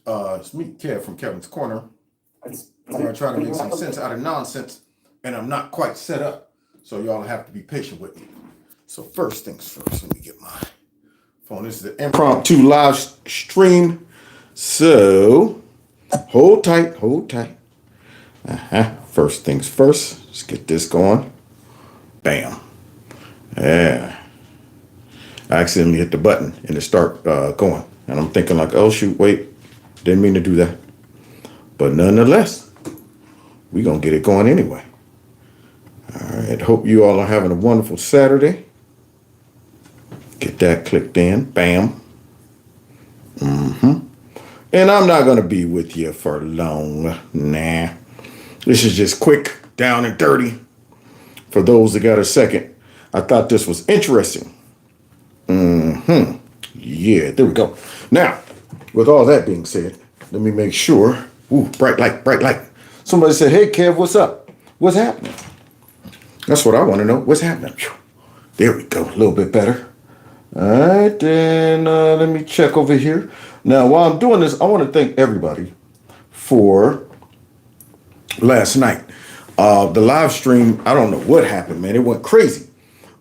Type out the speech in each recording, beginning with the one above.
It's me, Kev from Kevin's Corner. I try to make some sense out of nonsense, and I'm not quite set up, so y'all have to be patient with me. So first things first, let me get my phone. This is the impromptu live stream. So hold tight, hold tight. First things first, let's get this going. Bam. Yeah. I accidentally hit the button and it start going. And I'm thinking like, oh shoot, wait, didn't mean to do that. But nonetheless, we're going to get it going anyway. All right, hope you all are having a wonderful Saturday. Get that clicked in, bam. And I'm not going to be with you for long, nah. This is just quick, down and dirty. For those that got a second, I thought this was interesting. Yeah, there we go. Now, with all that being said, let me make sure. Ooh, bright light, bright light. Somebody said, hey, Kev, what's up? What's happening? That's what I want to know. What's happening? There we go. A little bit better. All right, then let me check over here. Now, while I'm doing this, I want to thank everybody for last night. The live stream, I don't know what happened, man. It went crazy.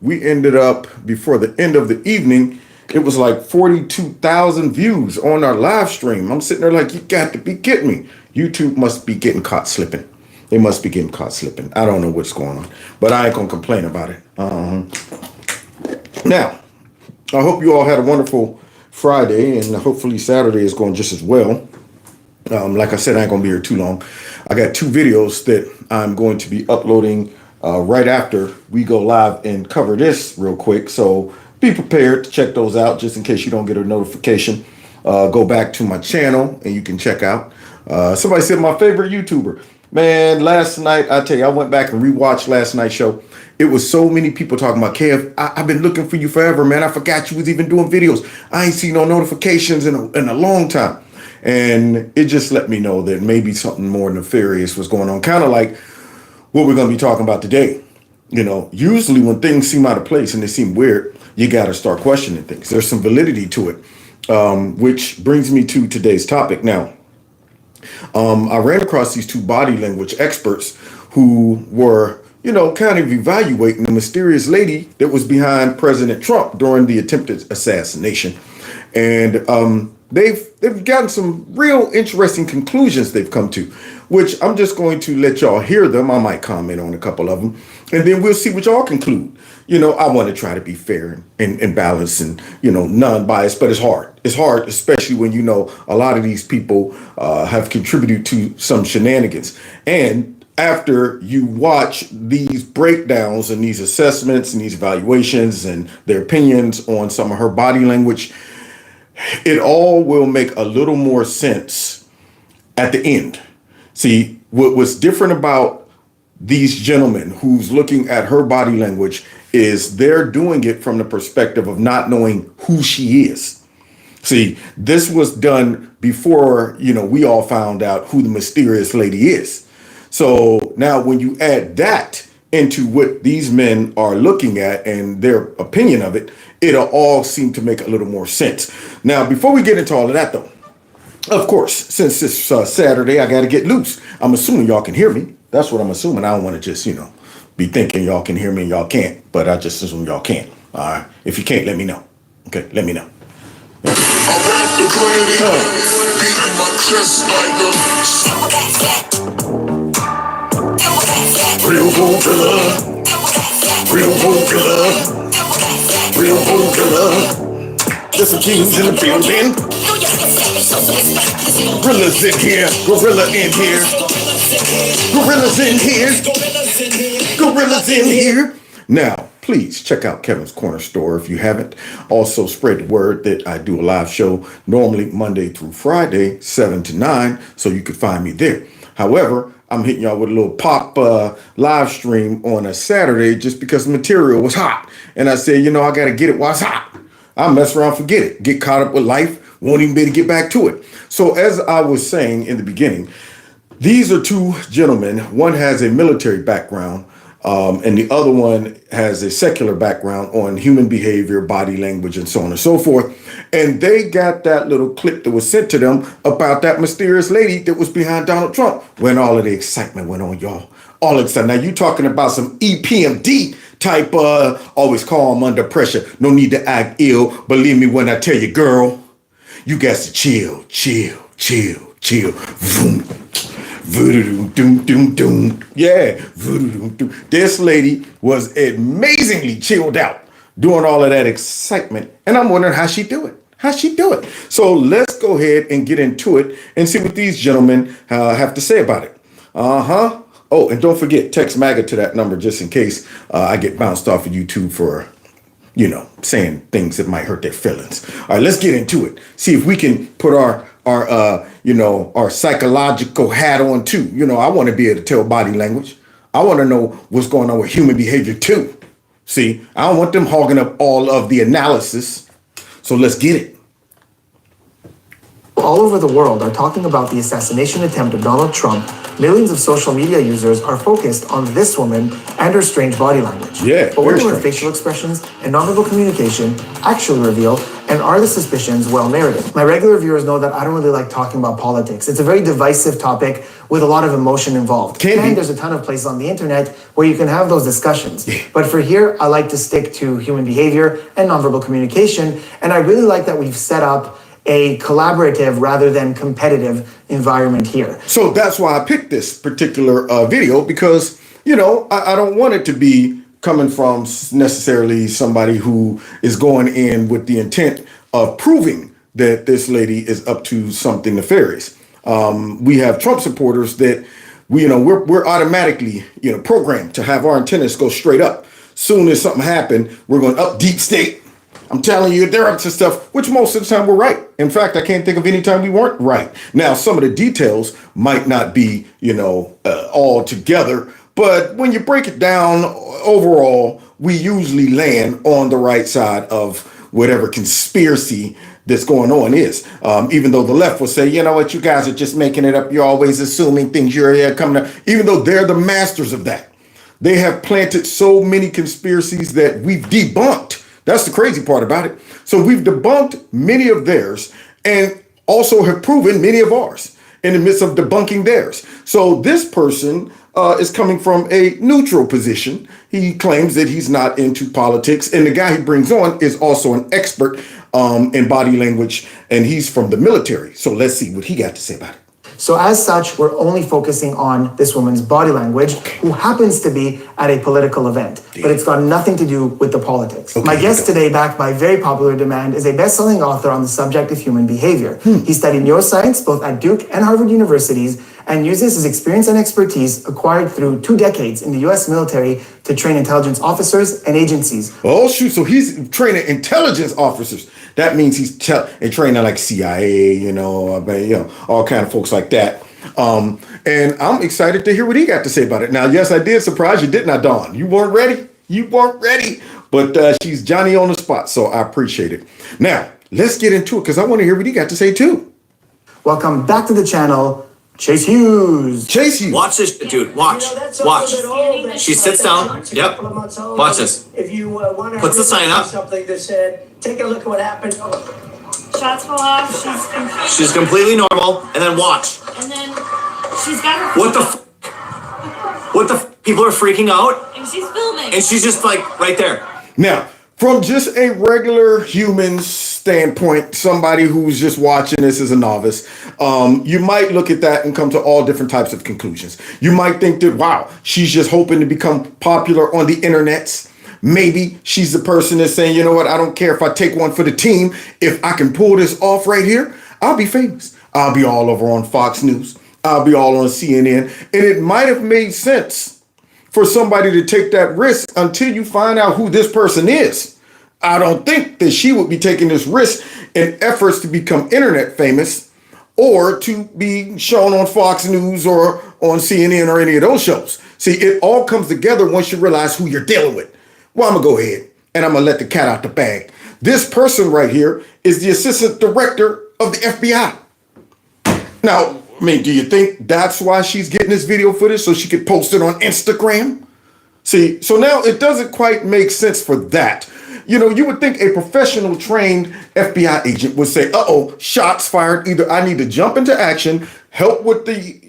We ended up, before the end of the evening, it was like 42,000 views on our live stream. I'm sitting there like, you got to be kidding me. YouTube must be getting caught slipping. They must be getting caught slipping. I don't know what's going on, but I ain't going to complain about it. Now, I hope you all had a wonderful Friday, and hopefully Saturday is going just as well. Like I said, I ain't going to be here too long. I got 2 videos that I'm going to be uploading right after we go live and cover this real quick. So be prepared to check those out just in case you don't get a notification. Go back to my channel and you can check out. Somebody said my favorite YouTuber. Man, last night, I tell you, I went back and rewatched last night's show. It was so many people talking about, Kev, I've been looking for you forever, man. I forgot you was even doing videos. I ain't seen no notifications in a long time. And it just let me know that maybe something more nefarious was going on. Kind of like what we're going to be talking about today. You know, usually when things seem out of place and they seem weird, you got to start questioning things. There's some validity to it, which brings me to today's topic. Now, I ran across these 2 body language experts who were, you know, kind of evaluating the mysterious lady that was behind President Trump during the attempted assassination. And they've gotten some real interesting conclusions they've come to, which I'm just going to let y'all hear them. I might comment on a couple of them, and then we'll see what y'all conclude. You know, I want to try to be fair and balanced and, you know, non-biased, but it's hard. It's hard, especially when, you know, a lot of these people have contributed to some shenanigans. And after you watch these breakdowns and these assessments and these evaluations and their opinions on some of her body language, it all will make a little more sense at the end. See, what was different about these gentlemen who's looking at her body language is they're doing it from the perspective of not knowing who she is. See, this was done before, you know, we all found out who the mysterious lady is. So now when you add that into what these men are looking at and their opinion of it, it'll all seem to make a little more sense. Now, before we get into all of that, though, of course, since it's Saturday, I got to get loose. I'm assuming y'all can hear me. That's what I'm assuming. I don't want to just, you know, be thinking y'all can hear me and y'all can't, but I just assume y'all can. All right. If you can't, let me know. Okay, let me know. Real popular. Real popular. Real popular. There's some kings in the building. Gorillas in here. Gorilla in here. Gorillas in here. Gorillas in here. Now, please check out Kevin's Corner Store if you haven't. Also, spread the word that I do a live show normally Monday through Friday, 7 to 9, so you can find me there. However, I'm hitting y'all with a little pop live stream on a Saturday just because the material was hot. And I said, you know, I got to get it while it's hot. I'll mess around, forget it, get caught up with life, won't even be able to get back to it. So as I was saying in the beginning, these are 2 gentlemen. One has a military background And the other one has a secular background on human behavior, body language, and so on and so forth. And they got that little clip that was sent to them about that mysterious lady that was behind Donald Trump when all of the excitement went on, y'all. All of a sudden. Now you talking about some EPMD type, always calm under pressure. No need to act ill. Believe me when I tell you, girl, you got to chill, chill, chill, chill. Vroom. Voodoo, doom, doom, doom. Yeah, voodoo, doom, doom. This lady was amazingly chilled out doing all of that excitement. And I'm wondering how she do it. How she do it? So let's go ahead and get into it and see what these gentlemen have to say about it. Uh-huh. Oh, and don't forget, text MAGA to that number just in case I get bounced off of YouTube for, saying things that might hurt their feelings. All right, let's get into it. See if we can put our psychological hat on too. I want to be able to tell body language. I want to know what's going on with human behavior too. See, I don't want them hogging up all of the analysis. So let's get it. All over the world are talking about the assassination attempt of Donald Trump. Millions of social media users are focused on this woman and her strange body language. Yeah, but what do her facial expressions and nonverbal communication actually reveal, and are the suspicions well merited? My regular viewers know that I don't really like talking about politics. It's a very divisive topic with a lot of emotion involved. And there's a ton of places on the internet where you can have those discussions. Yeah. But for here, I like to stick to human behavior and nonverbal communication. And I really like that we've set up a collaborative rather than competitive environment here. So that's why I picked this particular video because, I don't want it to be coming from necessarily somebody who is going in with the intent of proving that this lady is up to something nefarious. We have Trump supporters that we're automatically programmed to have our antennas go straight up. Soon as something happened, we're going up deep state. I'm telling you, they're up to stuff, which most of the time we're right. In fact, I can't think of any time we weren't right. Now, some of the details might not be, all together, but when you break it down, overall, we usually land on the right side of whatever conspiracy that's going on is. Even though the left will say, you know what, you guys are just making it up. You're always assuming things you're coming up, even though they're the masters of that. They have planted so many conspiracies that we've debunked. That's the crazy part about it. So we've debunked many of theirs and also have proven many of ours in the midst of debunking theirs. So this person is coming from a neutral position. He claims that he's not into politics. And the guy he brings on is also an expert in body language, and he's from the military. So let's see what he got to say about it. So as such, we're only focusing on this woman's body language, who happens to be at a political event, but it's got nothing to do with the politics. My guest today, backed by very popular demand, is a best-selling author on the subject of human behavior. He studied neuroscience both at Duke and Harvard universities and uses his experience and expertise acquired through 2 decades in the U.S. military to train intelligence officers and agencies. Oh, shoot. So he's training intelligence officers. That means he's training like CIA, all kind of folks like that. And I'm excited to hear what he got to say about it. Now, yes, I did surprise you, didn't I, Dawn? You weren't ready. You weren't ready. But she's Johnny on the spot, so I appreciate it. Now, let's get into it because I want to hear what he got to say, too. Welcome back to the channel, Chase Hughes. Chase Hughes. Watch this, dude. Watch. Watch. She sits down. Yep. Watch this. If you want to puts the sign up. Something that said, take a look at what happened. Shots fall off. She's completely normal. And then watch. And then she's got her. What the people are freaking out. And she's filming. And she's just like right there. Now, from just a regular human standpoint, somebody who's just watching this as a novice, you might look at that and come to all different types of conclusions. You might think that, wow, she's just hoping to become popular on the internets. Maybe she's the person that's saying, you know what, I don't care if I take one for the team. If I can pull this off right here, I'll be famous. I'll be all over on Fox News. I'll be all on CNN. And it might have made sense for somebody to take that risk until you find out who this person is. I don't think that she would be taking this risk in efforts to become internet famous or to be shown on Fox News or on CNN or any of those shows. See, it all comes together once you realize who you're dealing with. Well, I'm going to go ahead and I'm going to let the cat out the bag. This person right here is the assistant director of the FBI. Now, do you think that's why she's getting this video footage so she could post it on Instagram? See, so now it doesn't quite make sense for that. You know, you would think a professional trained FBI agent would say, uh-oh, shots fired. Either I need to jump into action, help with the,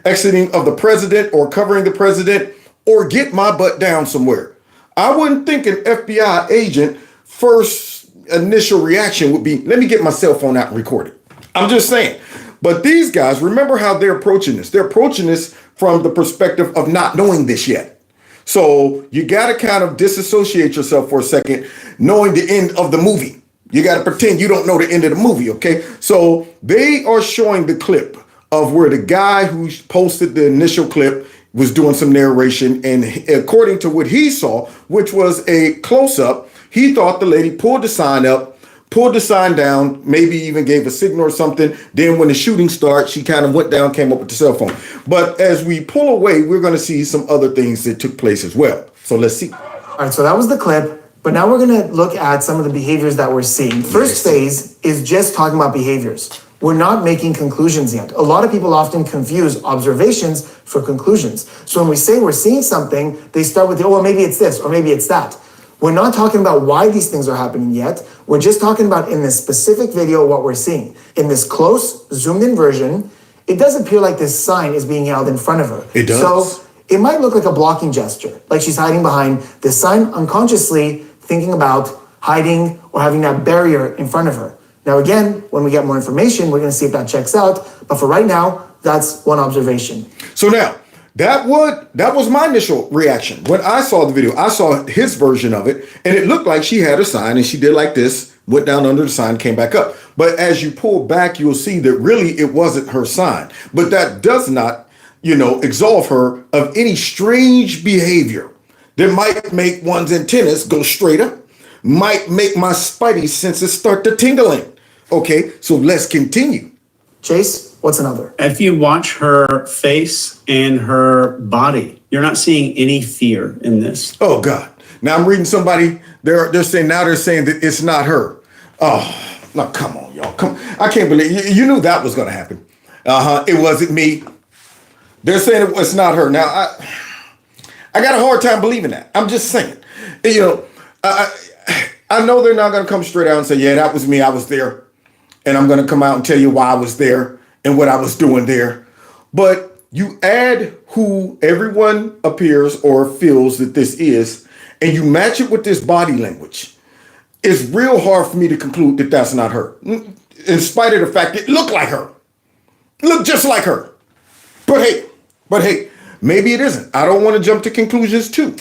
exiting of the president or covering the president, or get my butt down somewhere. I wouldn't think an FBI agent first initial reaction would be, let me get my cell phone out and record it. I'm just saying. But these guys, remember how they're approaching this. They're approaching this from the perspective of not knowing this yet. So you got to kind of disassociate yourself for a second, knowing the end of the movie. You got to pretend you don't know the end of the movie, okay? So they are showing the clip of where the guy who posted the initial clip was doing some narration. And according to what he saw, which was a close-up, he thought the lady pulled the sign up, pulled the sign down, maybe even gave a signal or something. Then when the shooting started, she kind of went down, came up with the cell phone. But as we pull away, we're going to see some other things that took place as well. So let's see. All right, so that was the clip. But now we're going to look at some of the behaviors that we're seeing. First phase is just talking about behaviors. We're not making conclusions yet. A lot of people often confuse observations for conclusions. So when we say we're seeing something, they start with, oh, well, maybe it's this or maybe it's that. We're not talking about why these things are happening yet. We're just talking about in this specific video what we're seeing. In this close, zoomed in version, it does appear like this sign is being held in front of her. It does. So it might look like a blocking gesture, like she's hiding behind this sign, unconsciously thinking about hiding or having that barrier in front of her. Now, again, when we get more information, we're going to see if that checks out. But for right now, that's one observation. So now, that was my initial reaction. When I saw the video, I saw his version of it, and it looked like she had a sign, and she did like this, went down under the sign, came back up. But as you pull back, you'll see that really it wasn't her sign. But that does not, absolve her of any strange behavior that might make one's antennas go straight up, might make my spidey senses start to tingling. Okay, so let's continue. Chase, what's another? If you watch her face and her body, you're not seeing any fear in this. Oh God! Now I'm reading somebody. They're saying that it's not her. Oh, no, come on, y'all. Come, I can't believe you knew that was going to happen. It wasn't me. They're saying it was not her. Now I got a hard time believing that. I'm just saying. I know they're not going to come straight out and say, yeah, that was me. I was there. And I'm going to come out and tell you why I was there and what I was doing there. But you add who everyone appears or feels that this is, and you match it with this body language. It's real hard for me to conclude that that's not her. In spite of the fact it looked like her. Looked just like her. But hey, maybe it isn't. I don't want to jump to conclusions too.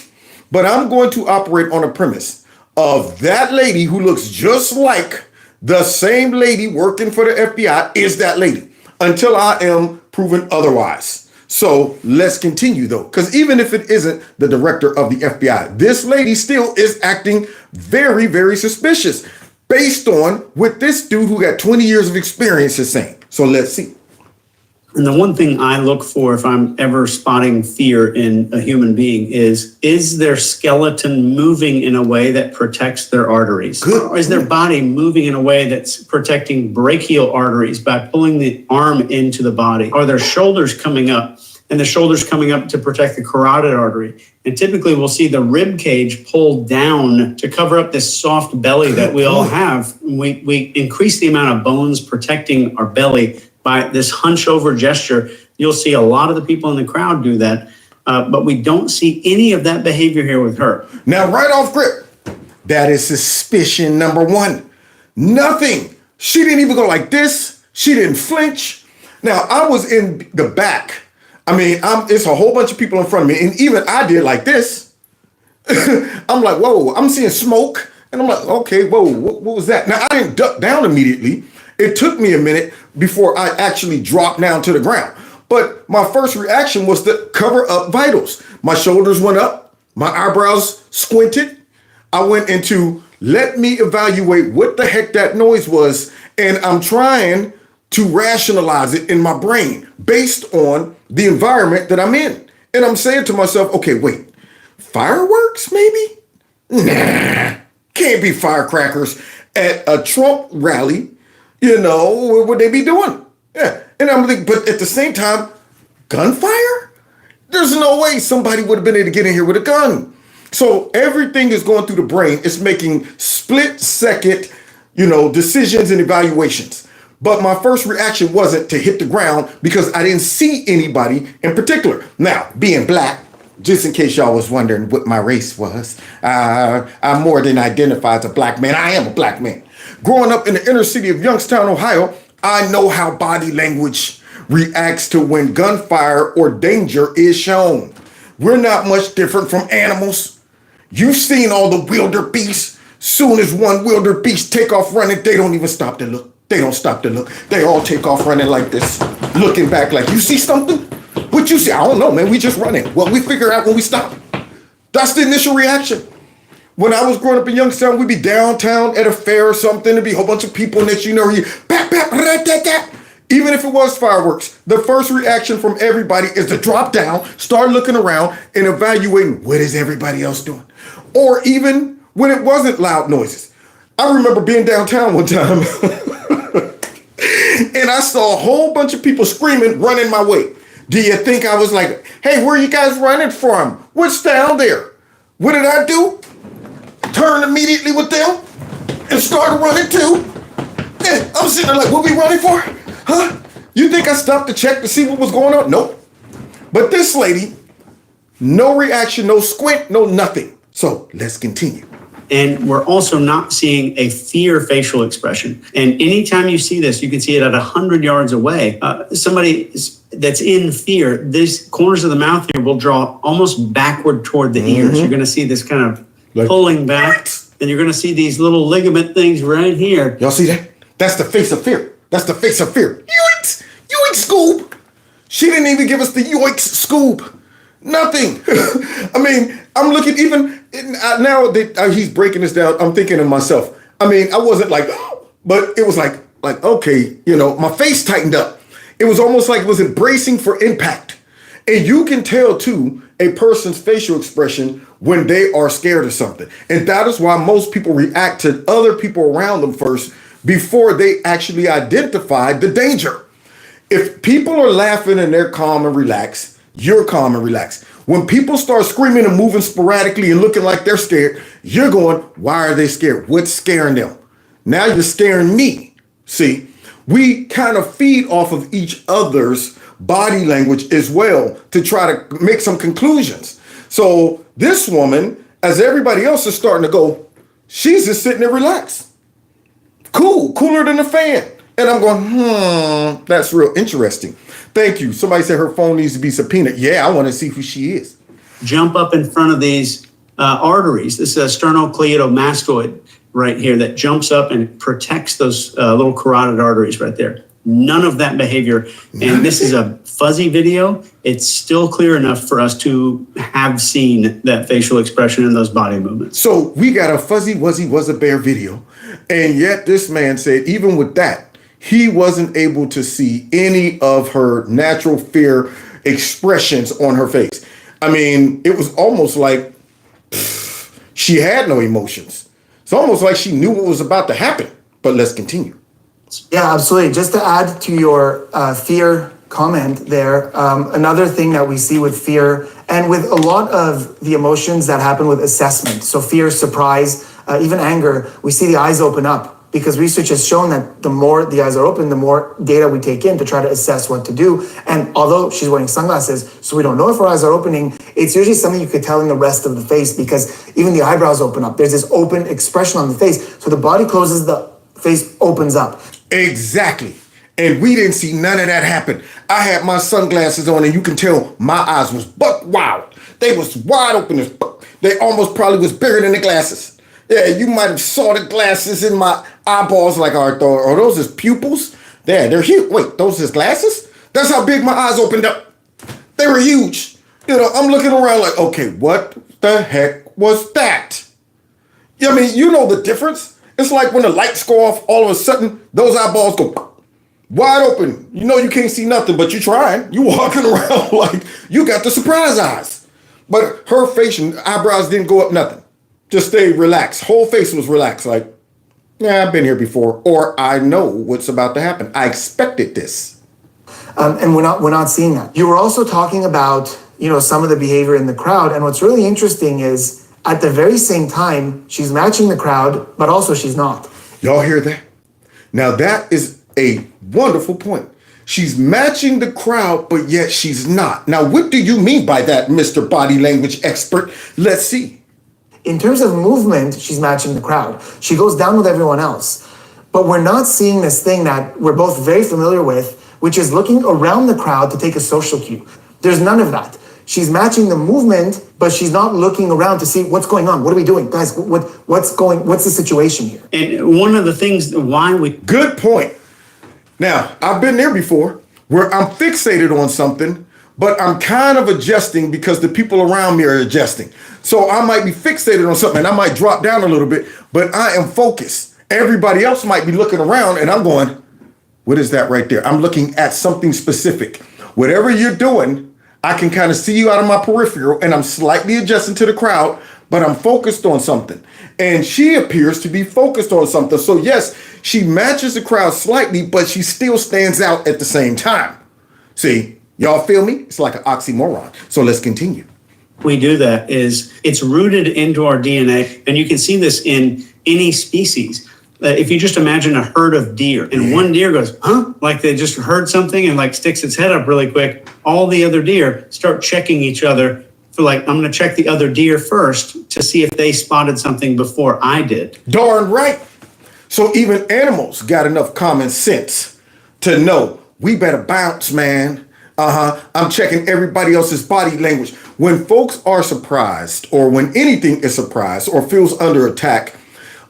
But I'm going to operate on a premise of that lady who looks just like the same lady working for the FBI is that lady until I am proven otherwise. So let's continue though, because even if it isn't the director of the FBI, this lady still is acting very, very suspicious based on what this dude who got 20 years of experience is saying. So let's see. And the one thing I look for if I'm ever spotting fear in a human being is their skeleton moving in a way that protects their arteries? Good. Or is their body moving in a way that's protecting brachial arteries by pulling the arm into the body? Are their shoulders coming up and the shoulders coming up to protect the carotid artery? And typically we'll see the rib cage pulled down to cover up this soft belly that we all have. We increase the amount of bones protecting our belly by this hunch over gesture. You'll see a lot of the people in the crowd do that, but we don't see any of that behavior here with her. Now, right off grip, that is suspicion number one. Nothing. She didn't even go like this. She didn't flinch. Now, I was in the back. I mean, it's a whole bunch of people in front of me, and even I did like this. I'm like, whoa, I'm seeing smoke. And I'm like, okay, whoa, what was that? Now, I didn't duck down immediately. It took me a minute before I actually dropped down to the ground. But my first reaction was to cover up vitals. My shoulders went up, my eyebrows squinted. I went into, let me evaluate what the heck that noise was. And I'm trying to rationalize it in my brain based on the environment that I'm in. And I'm saying to myself, okay, wait, fireworks maybe? Nah, can't be firecrackers at a Trump rally. What would they be doing? Yeah. And I'm like, but at the same time, gunfire? There's no way somebody would have been able to get in here with a gun. So everything is going through the brain. It's making split second, decisions and evaluations. But my first reaction wasn't to hit the ground because I didn't see anybody in particular. Now, being black, just in case y'all was wondering what my race was, I'm more than identified as a black man. I am a black man. Growing up in the inner city of Youngstown, Ohio, I know how body language reacts to when gunfire or danger is shown. We're not much different from animals. You've seen all the wildebeests. Soon as one wildebeest take off running, they don't even stop to look. They don't stop to look. They all take off running like this, looking back like, you see something? What you see? I don't know, man. We just running. Well, we figure out when we stop. That's the initial reaction. When I was growing up in Youngstown, we'd be downtown at a fair or something. There'd be a whole bunch of people next, you pat, pat, rat. Even if it was fireworks, the first reaction from everybody is to drop down, start looking around and evaluating what is everybody else doing. Or even when it wasn't loud noises. I remember being downtown one time and I saw a whole bunch of people screaming, running my way. Do you think I was like, hey, where are you guys running from? What's down there? What did I do? Turn immediately with them and start running too. Yeah, I'm sitting there like, what we running for? Huh? You think I stopped to check to see what was going on? Nope. But this lady, no reaction, no squint, no nothing. So let's continue. And we're also not seeing a fear facial expression. And anytime you see this, you can see it at 100 yards away. Somebody that's in fear, these corners of the mouth here will draw almost backward toward the ears. You're going to see this kind of pulling back. And you're going to see these little ligament things right here. Y'all see that? That's the face of fear. That's the face of fear. Yoinks! Yoinks, Scoob! She didn't even give us the yoinks, Scoob. Nothing. I mean, I'm looking even, now that he's breaking this down, I'm thinking to myself, I mean, I wasn't like, but it was like, okay, my face tightened up. It was almost like it was embracing for impact. And you can tell too, a person's facial expression when they are scared of something. And that is why most people react to other people around them first before they actually identify the danger. If people are laughing and they're calm and relaxed, you're calm and relaxed. When people start screaming and moving sporadically and looking like they're scared, you're going, why are they scared? What's scaring them? Now you're scaring me. See, we kind of feed off of each other's body language as well to try to make some conclusions. So this woman, as everybody else is starting to go, she's just sitting there relaxed. Cool, cooler than a fan. And I'm going, that's real interesting. Thank you. Somebody said her phone needs to be subpoenaed. Yeah, I want to see who she is. Jump up in front of these arteries. This is a sternocleidomastoid right here that jumps up and protects those little carotid arteries right there. None of that behavior. And this is a fuzzy video. It's still clear enough for us to have seen that facial expression in those body movements. So we got a fuzzy wuzzy was a bear video. And yet this man said, even with that, he wasn't able to see any of her natural fear expressions on her face. I mean, it was almost like she had no emotions. It's almost like she knew what was about to happen. But let's continue. Yeah, absolutely. Just to add to your fear comment there, another thing that we see with fear and with a lot of the emotions that happen with assessment, so fear, surprise, even anger, we see the eyes open up because research has shown that the more the eyes are open, the more data we take in to try to assess what to do. And although she's wearing sunglasses, so we don't know if her eyes are opening, it's usually something you could tell in the rest of the face because even the eyebrows open up. There's this open expression on the face. So the body closes, the face opens up. Exactly. And we didn't see none of that happen. I had my sunglasses on and you can tell my eyes was buck wild. They was wide open as buck. They almost probably was bigger than the glasses. Yeah, you might have saw the glasses in my eyeballs like, are those his pupils? Yeah, they're huge. Wait, those his glasses? That's how big my eyes opened up. They were huge. I'm looking around like, okay, what the heck was that? I mean, you know the difference. It's like when the lights go off, all of a sudden, those eyeballs go wide open. You can't see nothing, but you're trying. You walking around like you got the surprise eyes. But her face and eyebrows didn't go up nothing. Just stay relaxed. Whole face was relaxed. Like, yeah, I've been here before. Or I know what's about to happen. I expected this. And we're not seeing that. You were also talking about some of the behavior in the crowd. And what's really interesting is at the very same time, she's matching the crowd, but also she's not. Y'all hear that? Now that is a wonderful point. She's matching the crowd, but yet she's not. Now, what do you mean by that, Mr. Body Language Expert? Let's see. In terms of movement, she's matching the crowd. She goes down with everyone else. But we're not seeing this thing that we're both very familiar with, which is looking around the crowd to take a social cue. There's none of that. She's matching the movement, but she's not looking around to see what's going on. What are we doing? Guys, what's the situation here? And one of the things why we... Good point. Now, I've been there before where I'm fixated on something, but I'm kind of adjusting because the people around me are adjusting. So I might be fixated on something and I might drop down a little bit, but I am focused. Everybody else might be looking around and I'm going, what is that right there? I'm looking at something specific. Whatever you're doing, I can kind of see you out of my peripheral and I'm slightly adjusting to the crowd, but I'm focused on something. And she appears to be focused on something. So yes, she matches the crowd slightly, but she still stands out at the same time. See, y'all feel me? It's like an oxymoron. So let's continue. We do that is it's rooted into our DNA. And you can see this in any species. If you just imagine a herd of deer and one deer goes, huh? Like they just heard something and like sticks its head up really quick. All the other deer start checking each other for like, I'm going to check the other deer first to see if they spotted something before I did. Darn right. So even animals got enough common sense to know we better bounce, man. I'm checking everybody else's body language. When folks are surprised or when anything is surprised or feels under attack,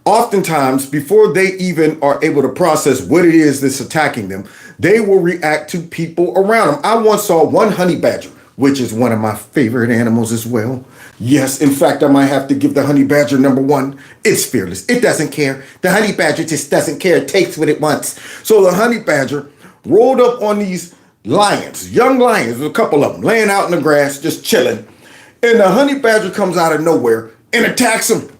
oftentimes, before they even are able to process what it is that's attacking them, they will react to people around them. I once saw one honey badger, which is one of my favorite animals as well. Yes, in fact, I might have to give the honey badger number one. It's fearless. It doesn't care. The honey badger just doesn't care. It takes what it wants. So the honey badger rolled up on these lions, young lions, a couple of them, laying out in the grass, just chilling. And the honey badger comes out of nowhere and attacks them.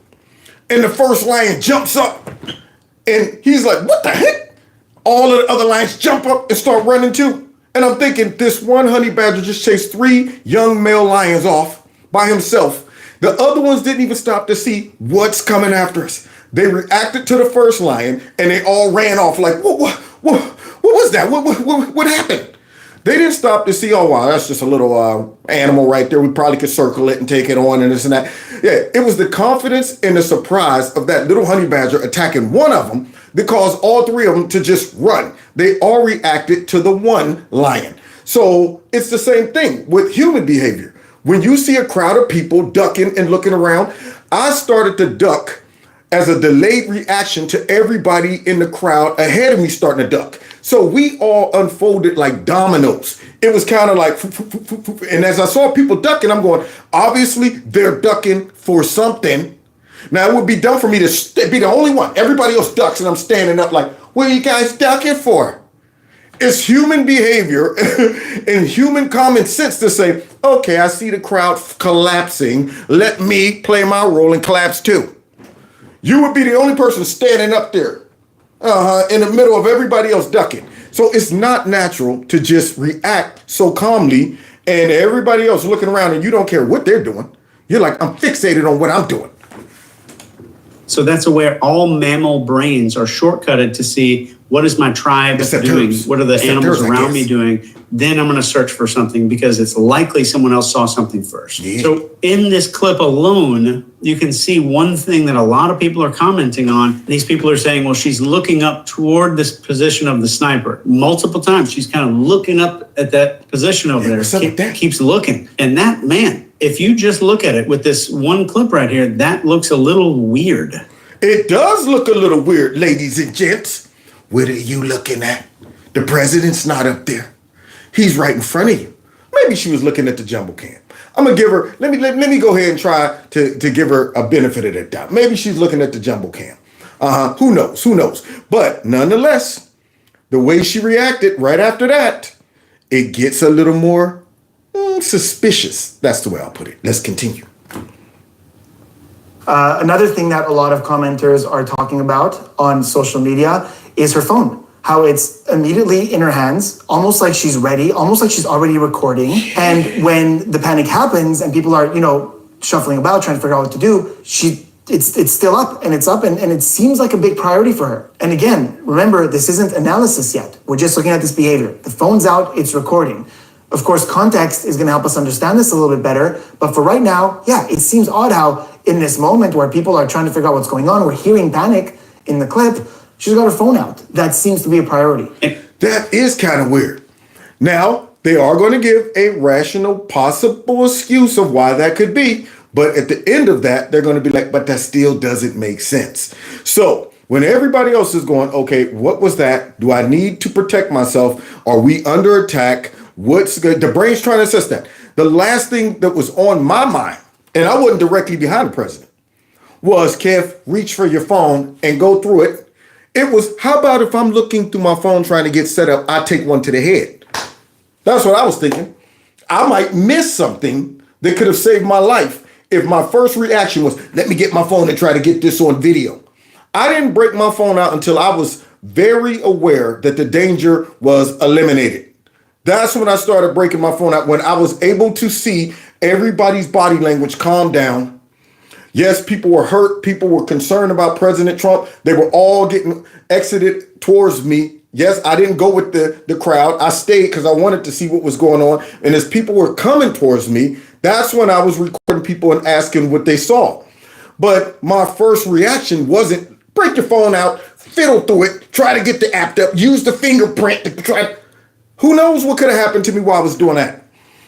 And the first lion jumps up and he's like, what the heck? All of the other lions jump up and start running too. And I'm thinking this one honey badger just chased 3 young male lions off by himself. The other ones didn't even stop to see what's coming after us. They reacted to the first lion and they all ran off like, what was that? What happened? They didn't stop to see, oh, wow, that's just a little animal right there. We probably could circle it and take it on and this and that. Yeah, it was the confidence and the surprise of that little honey badger attacking one of them that caused all 3 of them to just run. They all reacted to the one lion. So it's the same thing with human behavior. When you see a crowd of people ducking and looking around, I started to duck as a delayed reaction to everybody in the crowd ahead of me starting to duck. So we all unfolded like dominoes. It was kind of like, and as I saw people ducking, I'm going, obviously they're ducking for something. Now it would be dumb for me to be the only one. Everybody else ducks and I'm standing up like, what are you guys ducking for? It's human behavior and human common sense to say, okay, I see the crowd collapsing. Let me play my role and collapse too. You would be the only person standing up there in the middle of everybody else ducking. So it's not natural to just react so calmly and everybody else looking around and you don't care what they're doing. You're like, I'm fixated on what I'm doing. So that's where all mammal brains are shortcutted to see what is my tribe doing? What are the animals around me doing? Then I'm going to search for something because it's likely someone else saw something first. Yeah. So in this clip alone, you can see one thing that a lot of people are commenting on. These people are saying, well, she's looking up toward this position of the sniper. Multiple times, she's kind of looking up at that position over there. Keeps looking. And that, man, if you just look at it with this one clip right here, that looks a little weird. It does look a little weird, ladies and gents. What are you looking at? The president's not up there. He's right in front of you. Maybe she was looking at the jumbo cam. I'm gonna give her, let me go ahead and try to give her a benefit of the doubt. Maybe she's looking at the jumbo cam. Who knows? But nonetheless, the way she reacted right after that, it gets a little more suspicious. That's the way I'll put it. Let's continue. Another thing that a lot of commenters are talking about on social media is her phone. how it's immediately in her hands, almost like she's ready, almost like she's already recording. And when the panic happens and people are, shuffling about trying to figure out what to do, it's still up and it's up and it seems like a big priority for her. And again, remember, this isn't analysis yet. We're just looking at this behavior. The phone's out, it's recording. Of course, context is gonna help us understand this a little bit better. But for right now, yeah, it seems odd how in this moment where people are trying to figure out what's going on, we're hearing panic in the clip, she's got her phone out. That seems to be a priority. That is kind of weird. Now, they are going to give a rational possible excuse of why that could be. But at the end of that, they're going to be like, but that still doesn't make sense. So when everybody else is going, okay, what was that? Do I need to protect myself? Are we under attack? What's good? The brain's trying to assess that. The last thing that was on my mind, and I wasn't directly behind the president, was, Kev, reach for your phone and go through it. It was, how about if I'm looking through my phone trying to get set up, I take one to the head. That's what I was thinking. I might miss something that could have saved my life if my first reaction was, let me get my phone and try to get this on video. I didn't break my phone out until I was very aware that the danger was eliminated. That's when I started breaking my phone out, when I was able to see everybody's body language calm down. Yes, people were hurt. People were concerned about President Trump. They were all getting exited towards me. Yes, I didn't go with the crowd. I stayed because I wanted to see what was going on. And as people were coming towards me, that's when I was recording people and asking what they saw. But my first reaction wasn't break your phone out, fiddle through it, try to get the app up, use the fingerprint to try. Who knows what could have happened to me while I was doing that.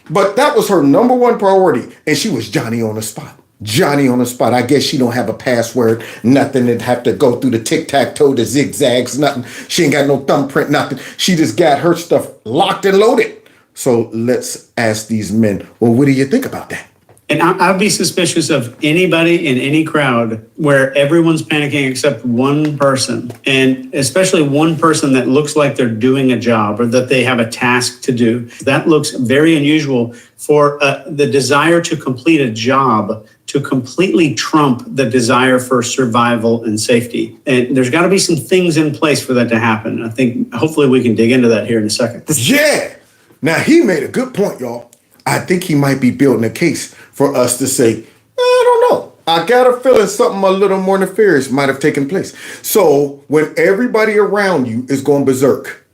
But that was her number one priority. And she was Johnny on the spot. Johnny on the spot. I guess she don't have a password, nothing, and have to go through the tic-tac-toe, the zigzags, nothing. She ain't got no thumbprint, nothing. She just got her stuff locked and loaded. So let's ask these men, well, what do you think about that? And I'd be suspicious of anybody in any crowd where everyone's panicking except one person, and especially one person that looks like they're doing a job or that they have a task to do. That looks very unusual for the desire to complete a job to completely trump the desire for survival and safety. And there's got to be some things in place for that to happen. I think hopefully we can dig into that here in a second. Yeah. Now, he made a good point, y'all. I think he might be building a case for us to say, I don't know. I got a feeling something a little more nefarious might have taken place. So when everybody around you is going berserk,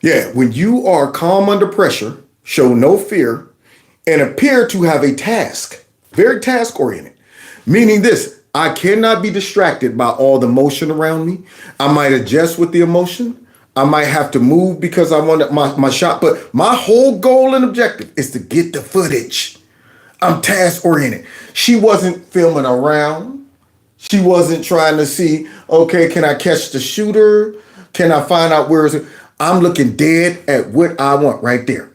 yeah, when you are calm under pressure, show no fear, and appear to have a task, very task oriented, meaning this, I cannot be distracted by all the motion around me. I might adjust with the emotion. I might have to move because I want my shot, but my whole goal and objective is to get the footage. I'm task oriented. She wasn't filming around. She wasn't trying to see, okay, can I catch the shooter? Can I find out where is it? I'm looking dead at what I want right there.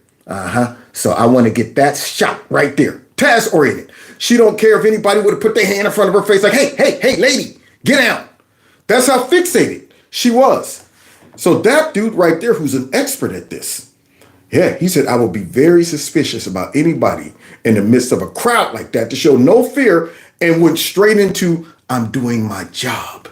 So I want to get that shot right there. Task oriented. She don't care if anybody would have put their hand in front of her face like, hey, lady, get down. That's how fixated she was. So that dude right there who's an expert at this, yeah, he said, I will be very suspicious about anybody in the midst of a crowd like that to show no fear and went straight into, I'm doing my job.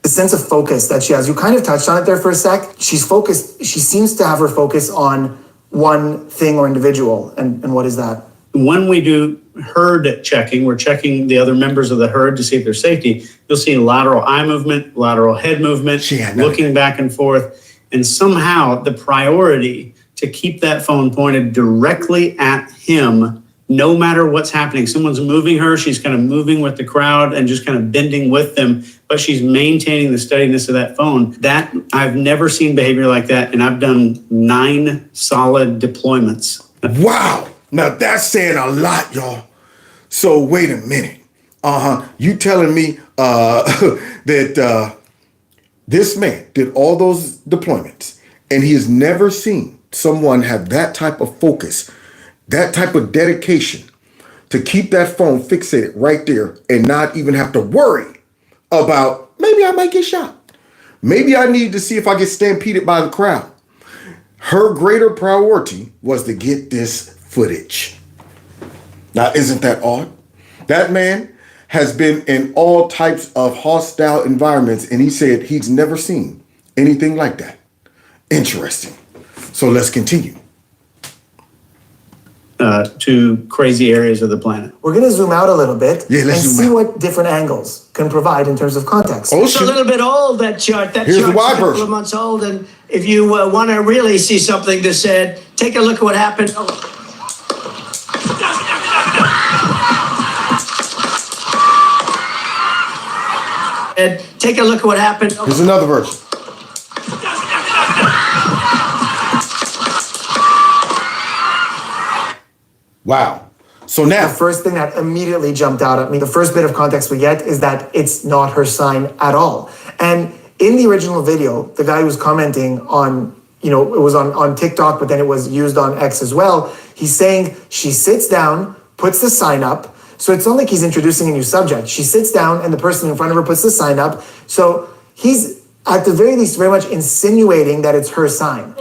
The sense of focus that she has, you kind of touched on it there for a sec. She's focused, she seems to have her focus on one thing or individual. And what is that? When we do herd checking, we're checking the other members of the herd to see if there's safety. You'll see lateral eye movement, lateral head movement, looking back and forth. And somehow the priority to keep that phone pointed directly at him, no matter what's happening. Someone's moving her, she's kind of moving with the crowd and just kind of bending with them, but she's maintaining the steadiness of that phone. That, I've never seen behavior like that, and I've done 9 solid deployments. Wow. Now that's saying a lot, y'all. So wait a minute. You telling me that this man did all those deployments and he has never seen someone have that type of focus, that type of dedication to keep that phone fixated right there and not even have to worry about maybe I might get shot. Maybe I need to see if I get stampeded by the crowd. Her greater priority was to get this footage. Now, isn't that odd? That man has been in all types of hostile environments, and he said he's never seen anything like that. Interesting. So let's continue. To crazy areas of the planet. We're going to zoom out a little bit Yeah, and let's zoom see out. what different angles can provide in terms of context. Oh, It's a shoot. little bit old, that chart. That Here's the chart's wide a couple version. of months old, and if you want to really see something that's said, take a look at what happened. And take a look at what happened. Here's another version. Wow. So now, The first thing that immediately jumped out at me, the first bit of context we get is that it's not her sign at all. And in the original video, the guy who's commenting on, it was on TikTok, but then it was used on X as well. He's saying she sits down, puts the sign up. So it's not like he's introducing a new subject. She sits down and the person in front of her puts the sign up. So he's at the very least very much insinuating that it's her sign.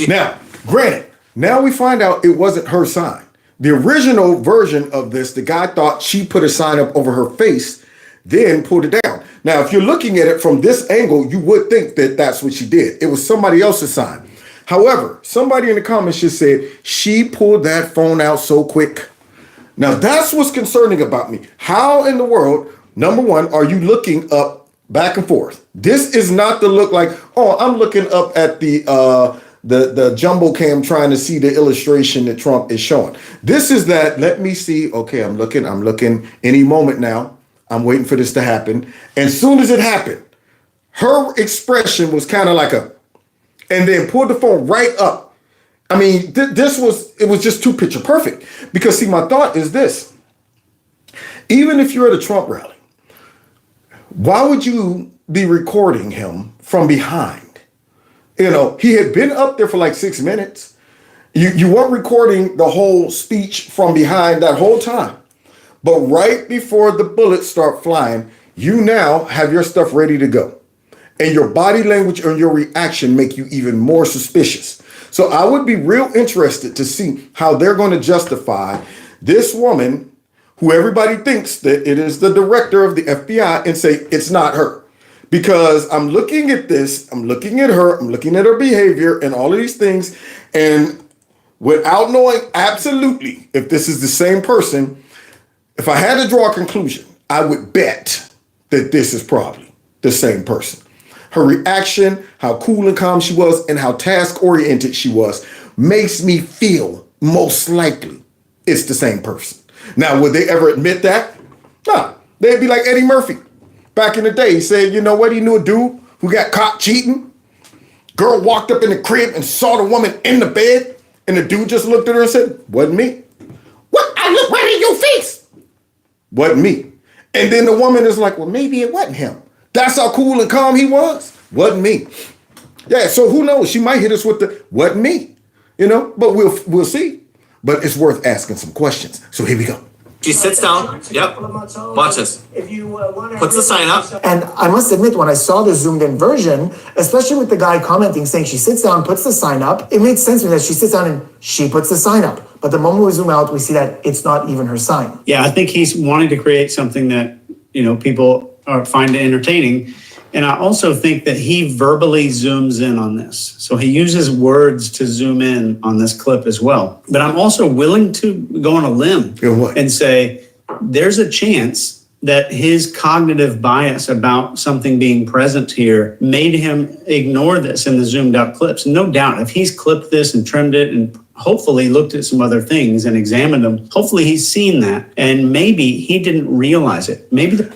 now, granted, now we find out it wasn't her sign. The original version of this, the guy thought she put a sign up over her face, then pulled it down. Now, if you're looking at it from this angle, you would think that that's what she did. It was somebody else's sign. However, somebody in the comments just said, she pulled that phone out so quick. Now, that's what's concerning about me. How in the world, number one, are you looking up back and forth? This is not the look like, oh, I'm looking up at the jumbo cam trying to see the illustration that Trump is showing. This is that, let me see, okay, I'm looking any moment now. I'm waiting for this to happen. And as soon as it happened, her expression was kind of like and then pulled the phone right up. I mean, it was just too picture perfect. Because see, my thought is this. Even if you're at a Trump rally, why would you be recording him from behind? He had been up there for like 6 minutes. You weren't recording the whole speech from behind that whole time. But right before the bullets start flying, you now have your stuff ready to go. And your body language and your reaction make you even more suspicious. So I would be real interested to see how they're going to justify this woman, who everybody thinks that it is the director of the FBI, and say it's not her. Because I'm looking at this, I'm looking at her, I'm looking at her behavior and all of these things. And without knowing absolutely if this is the same person, if I had to draw a conclusion, I would bet that this is probably the same person. Her reaction, how cool and calm she was, and how task-oriented she was, makes me feel most likely it's the same person. Now, would they ever admit that? No, they'd be like Eddie Murphy. Back in the day, he said, you know what? He knew a dude who got caught cheating. Girl walked up in the crib and saw the woman in the bed, and the dude just looked at her and said, wasn't me. What? I look right in your face. Wasn't me. And then the woman is like, well, maybe it wasn't him. That's how cool and calm he was. Wasn't me. Yeah, so who knows? She might hit us with the, wasn't me. But we'll see. But it's worth asking some questions. So here we go. She sits down. Yep. Watch this. Puts the sign up. And I must admit, when I saw the zoomed in version, especially with the guy commenting saying she sits down, puts the sign up, it made sense to me that she sits down and she puts the sign up. But the moment we zoom out, we see that it's not even her sign. Yeah, I think he's wanting to create something that, people find entertaining. And I also think that he verbally zooms in on this. So he uses words to zoom in on this clip as well. But I'm also willing to go on a limb and say there's a chance that his cognitive bias about something being present here made him ignore this in the zoomed out clips. No doubt, if he's clipped this and trimmed it and hopefully looked at some other things and examined them, hopefully he's seen that. And maybe he didn't realize it.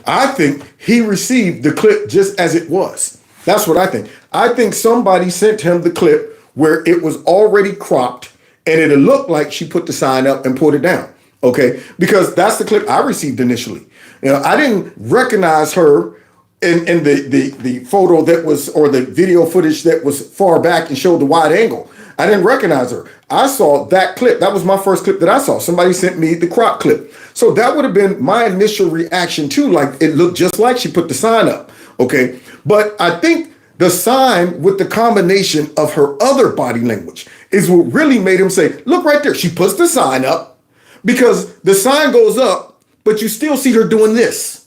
I think he received the clip just as it was. That's what I think. I think somebody sent him the clip where it was already cropped and it looked like she put the sign up and pulled it down. Okay, because that's the clip I received initially. I didn't recognize her in the photo that was, or the video footage that was far back and showed the wide angle. I didn't recognize her. I saw that clip. That was my first clip that I saw. Somebody sent me the crop clip. So that would have been my initial reaction too. Like, it looked just like she put the sign up. Okay. But I think the sign with the combination of her other body language is what really made him say, look right there. She puts the sign up, because the sign goes up, but you still see her doing this.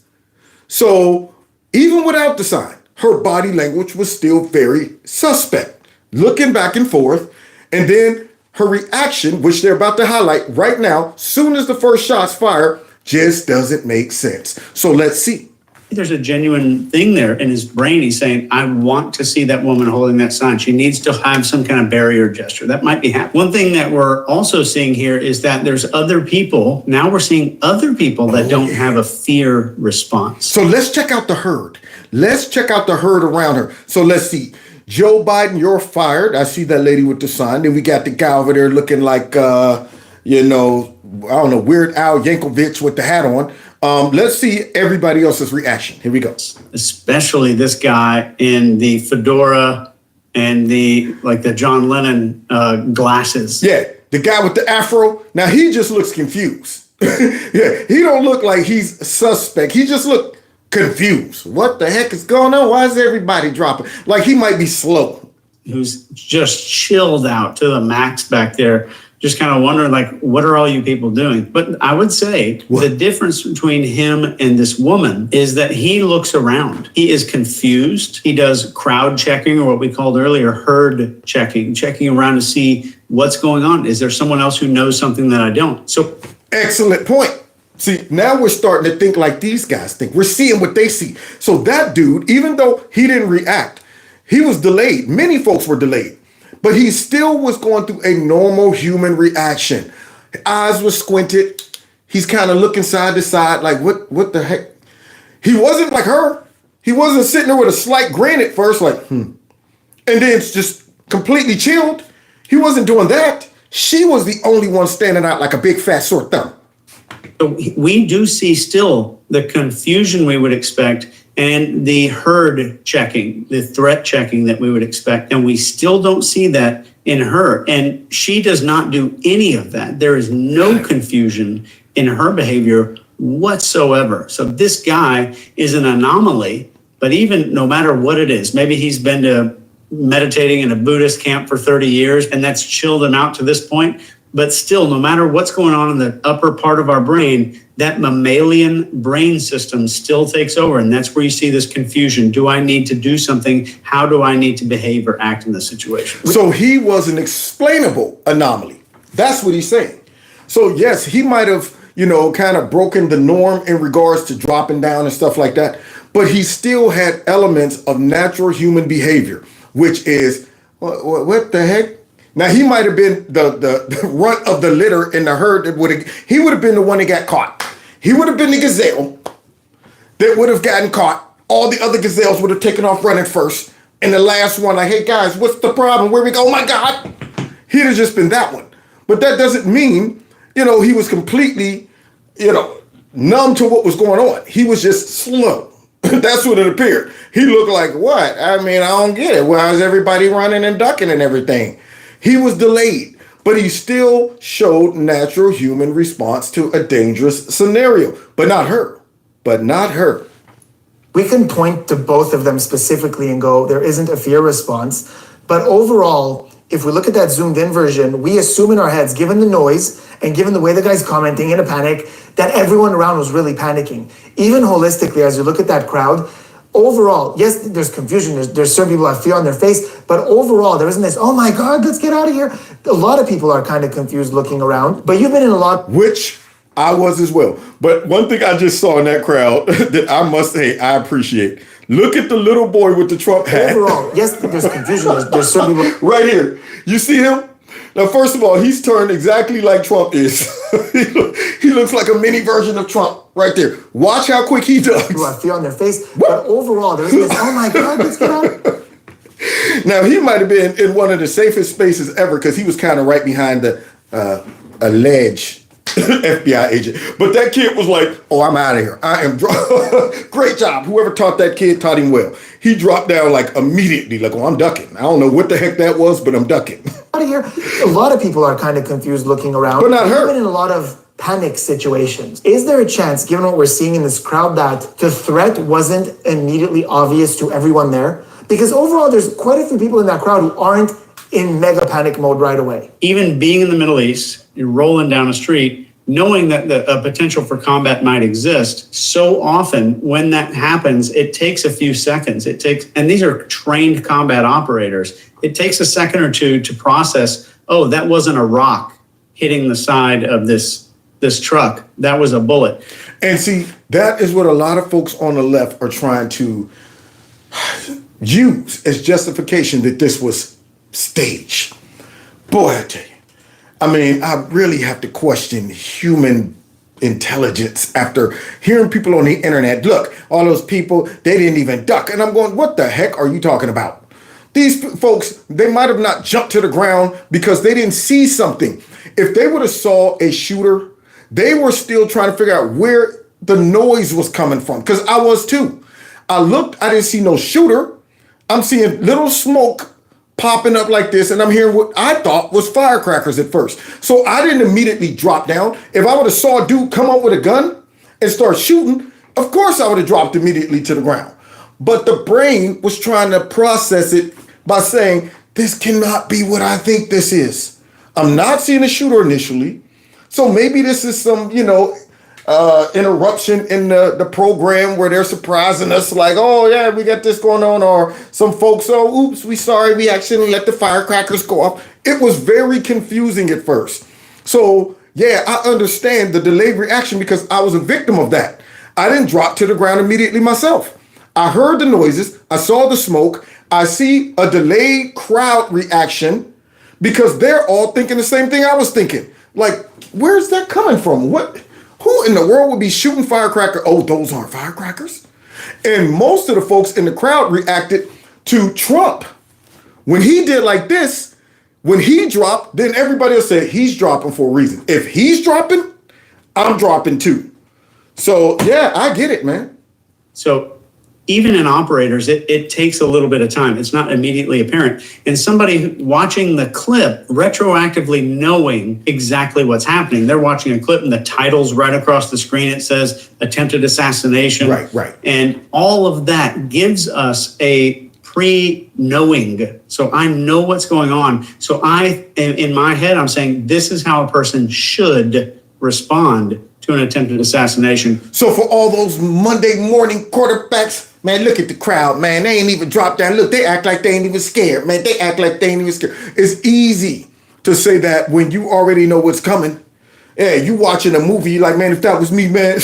So even without the sign, her body language was still very suspect. looking back and forth, and then her reaction, which they're about to highlight right now, soon as the first shot's fired, just doesn't make sense. So let's see. There's a genuine thing there in his brain. He's saying, I want to see that woman holding that sign. She needs to have some kind of barrier gesture. That might be happening. One thing that we're also seeing here is that there's other people. Now we're seeing other people that don't have a fear response. So let's check out the herd. Let's check out the herd around her. So let's see. Joe Biden, you're fired. I see that lady with the sign. Then we got the guy over there looking like, I don't know, Weird Al Yankovic with the hat on. Let's see everybody else's reaction. Here we go. Especially this guy in the fedora and the John Lennon glasses. Yeah, the guy with the afro. Now he just looks confused. Yeah, he don't look like he's suspect. He just look confused. What the heck is going on? Why is everybody dropping? Like he might be slow. Who's just chilled out to the max back there. Just kind of wondering, what are all you people doing? But I would say the difference between him and this woman is that he looks around. He is confused. He does crowd checking, or what we called earlier, herd checking around to see what's going on. Is there someone else who knows something that I don't? So, excellent point. See, now we're starting to think like these guys think. We're seeing what they see. So that dude, even though he didn't react, he was delayed. Many folks were delayed. But he still was going through a normal human reaction. Eyes were squinted. He's kind of looking side to side like, what the heck? He wasn't like her. He wasn't sitting there with a slight grin at first like, And then it's just completely chilled. He wasn't doing that. She was the only one standing out like a big fat sore thumb. So we do see still the confusion we would expect and the herd checking, the threat checking that we would expect. And we still don't see that in her. And she does not do any of that. There is no confusion in her behavior whatsoever. So this guy is an anomaly, but even no matter what it is, maybe he's been to meditating in a Buddhist camp for 30 years and that's chilled him out to this point. But still, no matter what's going on in the upper part of our brain, that mammalian brain system still takes over. And that's where you see this confusion. Do I need to do something? How do I need to behave or act in this situation? So he was an explainable anomaly. That's what he's saying. So yes, he might have, kind of broken the norm in regards to dropping down and stuff like that. But he still had elements of natural human behavior, which is, what the heck? Now, he might have been the runt of the litter in the herd he would have been the one that got caught. He would have been the gazelle that would have gotten caught. All the other gazelles would have taken off running first. And the last one, like, hey, guys, what's the problem? Where we go? Oh, my God. He'd have just been that one. But that doesn't mean, he was completely, numb to what was going on. He was just slow. That's what it appeared. He looked like, what? I don't get it. Why is everybody running and ducking and everything? He was delayed, but he still showed natural human response to a dangerous scenario. But not her. We can point to both of them specifically and go, there isn't a fear response. But overall, if we look at that zoomed in version, we assume in our heads, given the noise and given the way the guy's commenting in a panic, that everyone around was really panicking. Even holistically, as you look at that crowd, overall, yes, there's confusion. There's certain people have fear on their face, but overall, there isn't this, oh my God, let's get out of here. A lot of people are kind of confused looking around, but you've been in a lot. Which I was as well. But one thing I just saw in that crowd that I must say I appreciate. Look at the little boy with the Trump hat. Overall, yes, there's confusion. There's certain people. Right here. You see him? Now, first of all, he's turned exactly like Trump is. He looks like a mini version of Trump right there. Watch how quick he does. People have fear on their face, but overall, there isn't this, oh my God, let's get out. Now, he might have been in one of the safest spaces ever because he was kind of right behind the alleged FBI agent. But that kid was like, oh, I'm out of here. I am great job. Whoever taught that kid taught him well. He dropped down like immediately, like, oh, I'm ducking. I don't know what the heck that was, but I'm ducking. Out of here. A lot of people are kind of confused looking around. But not her. Even in a lot of panic situations. Is there a chance, given what we're seeing in this crowd, that the threat wasn't immediately obvious to everyone there? Because overall, there's quite a few people in that crowd who aren't in mega panic mode right away. Even being in the Middle East, you're rolling down a street, knowing that a potential for combat might exist, so often when that happens, it takes a few seconds. And these are trained combat operators. It takes a second or two to process, oh, that wasn't a rock hitting the side of this truck. That was a bullet. And see, that is what a lot of folks on the left are trying to use as justification that this was staged. Boy, I tell you. I mean, I really have to question human intelligence after hearing people on the internet. Look, all those people, they didn't even duck. And I'm going, what the heck are you talking about? These folks, they might have not jumped to the ground because they didn't see something. If they would have saw a shooter, they were still trying to figure out where the noise was coming from, because I was too. I looked, I didn't see no shooter. I'm seeing little smoke popping up like this, and I'm hearing what I thought was firecrackers at first. So I didn't immediately drop down. If I would have saw a dude come up with a gun and start shooting, of course I would have dropped immediately to the ground. But the brain was trying to process it by saying, this cannot be what I think this is. I'm not seeing a shooter initially. So maybe this is some, interruption in the program where they're surprising us like, oh yeah, we got this going on, or some folks, oh, oops, we sorry, we accidentally let the firecrackers go off. It was very confusing at first. So yeah, I understand the delayed reaction because I was a victim of that. I didn't drop to the ground immediately myself. I heard the noises, I saw the smoke, I see a delayed crowd reaction because they're all thinking the same thing I was thinking. Like, where's that coming from? Who in the world would be shooting firecracker? Oh, those aren't firecrackers. And most of the folks in the crowd reacted to Trump. When he did like this, when he dropped, then everybody will say he's dropping for a reason. If he's dropping, I'm dropping too. So yeah, I get it, man. So even in operators, it takes a little bit of time. It's not immediately apparent. And somebody watching the clip, retroactively knowing exactly what's happening, they're watching a clip and the title's right across the screen. It says attempted assassination. Right. And all of that gives us a pre-knowing. So I know what's going on. So in my head, I'm saying this is how a person should respond to an attempted assassination. So for all those Monday morning quarterbacks, man, look at the crowd, man. They ain't even dropped down. Look, they act like they ain't even scared, man. They act like they ain't even scared. It's easy to say that when you already know what's coming. Yeah, you watching a movie, you're like, man, if that was me, man,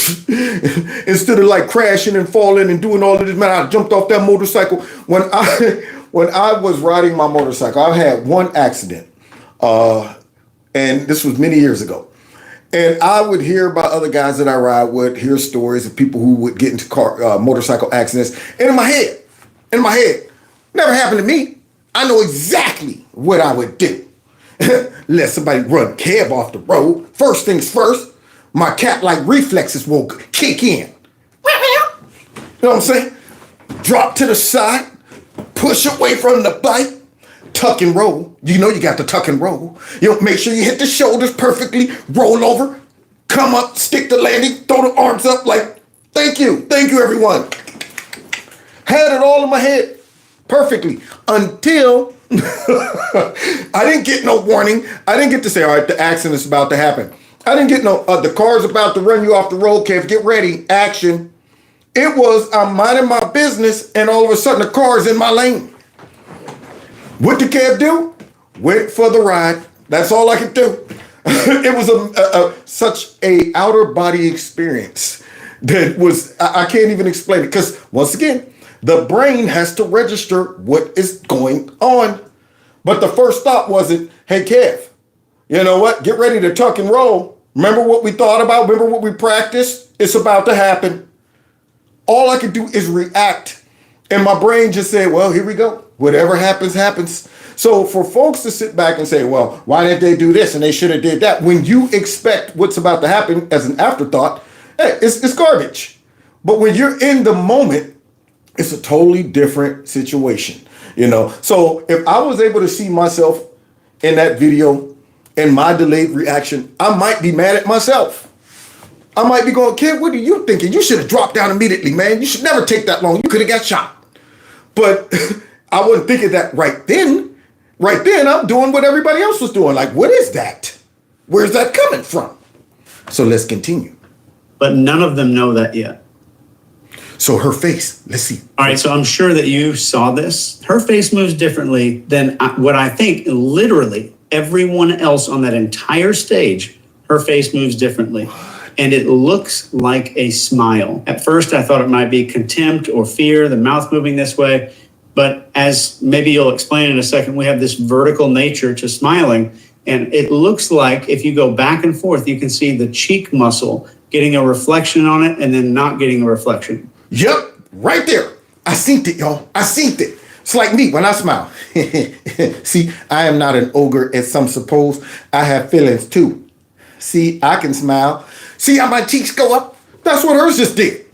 instead of like crashing and falling and doing all of this, man, I jumped off that motorcycle. When I was riding my motorcycle, I had one accident, and this was many years ago. And I would hear about other guys that I ride with, hear stories of people who would get into motorcycle accidents. And in my head, never happened to me. I know exactly what I would do. Let somebody run cab off the road. First things first, my cat-like reflexes will kick in. You know what I'm saying? Drop to the side, push away from the bike, tuck and roll. You know you got to tuck and roll. Make sure you hit the shoulders perfectly, roll over, come up, stick the landing, throw the arms up like, thank you, everyone. Had it all in my head perfectly until I didn't get no warning. I didn't get to say, all right, the accident's about to happen. I didn't get no, the car's about to run you off the road, Kev, get ready, action. It was, I'm minding my business and all of a sudden the car's in my lane. What did Kev do? Went for the ride. That's all I could do. It was such a outer body experience that was, I can't even explain it. Because once again, the brain has to register what is going on. But the first thought wasn't, hey, Kev, you know what? Get ready to tuck and roll. Remember what we thought about? Remember what we practiced? It's about to happen. All I could do is react. And my brain just said, well, here we go. Whatever happens, happens. So for folks to sit back and say, well, why didn't they do this? And they should have did that. When you expect what's about to happen as an afterthought, hey, it's garbage. But when you're in the moment, it's a totally different situation, So if I was able to see myself in that video and my delayed reaction, I might be mad at myself. I might be going, kid, what are you thinking? You should have dropped down immediately, man. You should never take that long. You could have got shot. But I wasn't thinking that right then. Right then, I'm doing what everybody else was doing. Like, what is that? Where's that coming from? So let's continue. But none of them know that yet. So her face, let's see. All right, so I'm sure that you saw this. Her face moves differently than what I think literally everyone else on that entire stage, her face moves differently. And it looks like a smile. At first, I thought it might be contempt or fear, the mouth moving this way. But as maybe you'll explain in a second, we have this vertical nature to smiling. And it looks like if you go back and forth, you can see the cheek muscle getting a reflection on it and then not getting a reflection. Yep, right there. I seen it, y'all. I seen it. It's like me when I smile. See, I am not an ogre, as some suppose. I have feelings too. See, I can smile. See how my cheeks go up? That's what hers just did.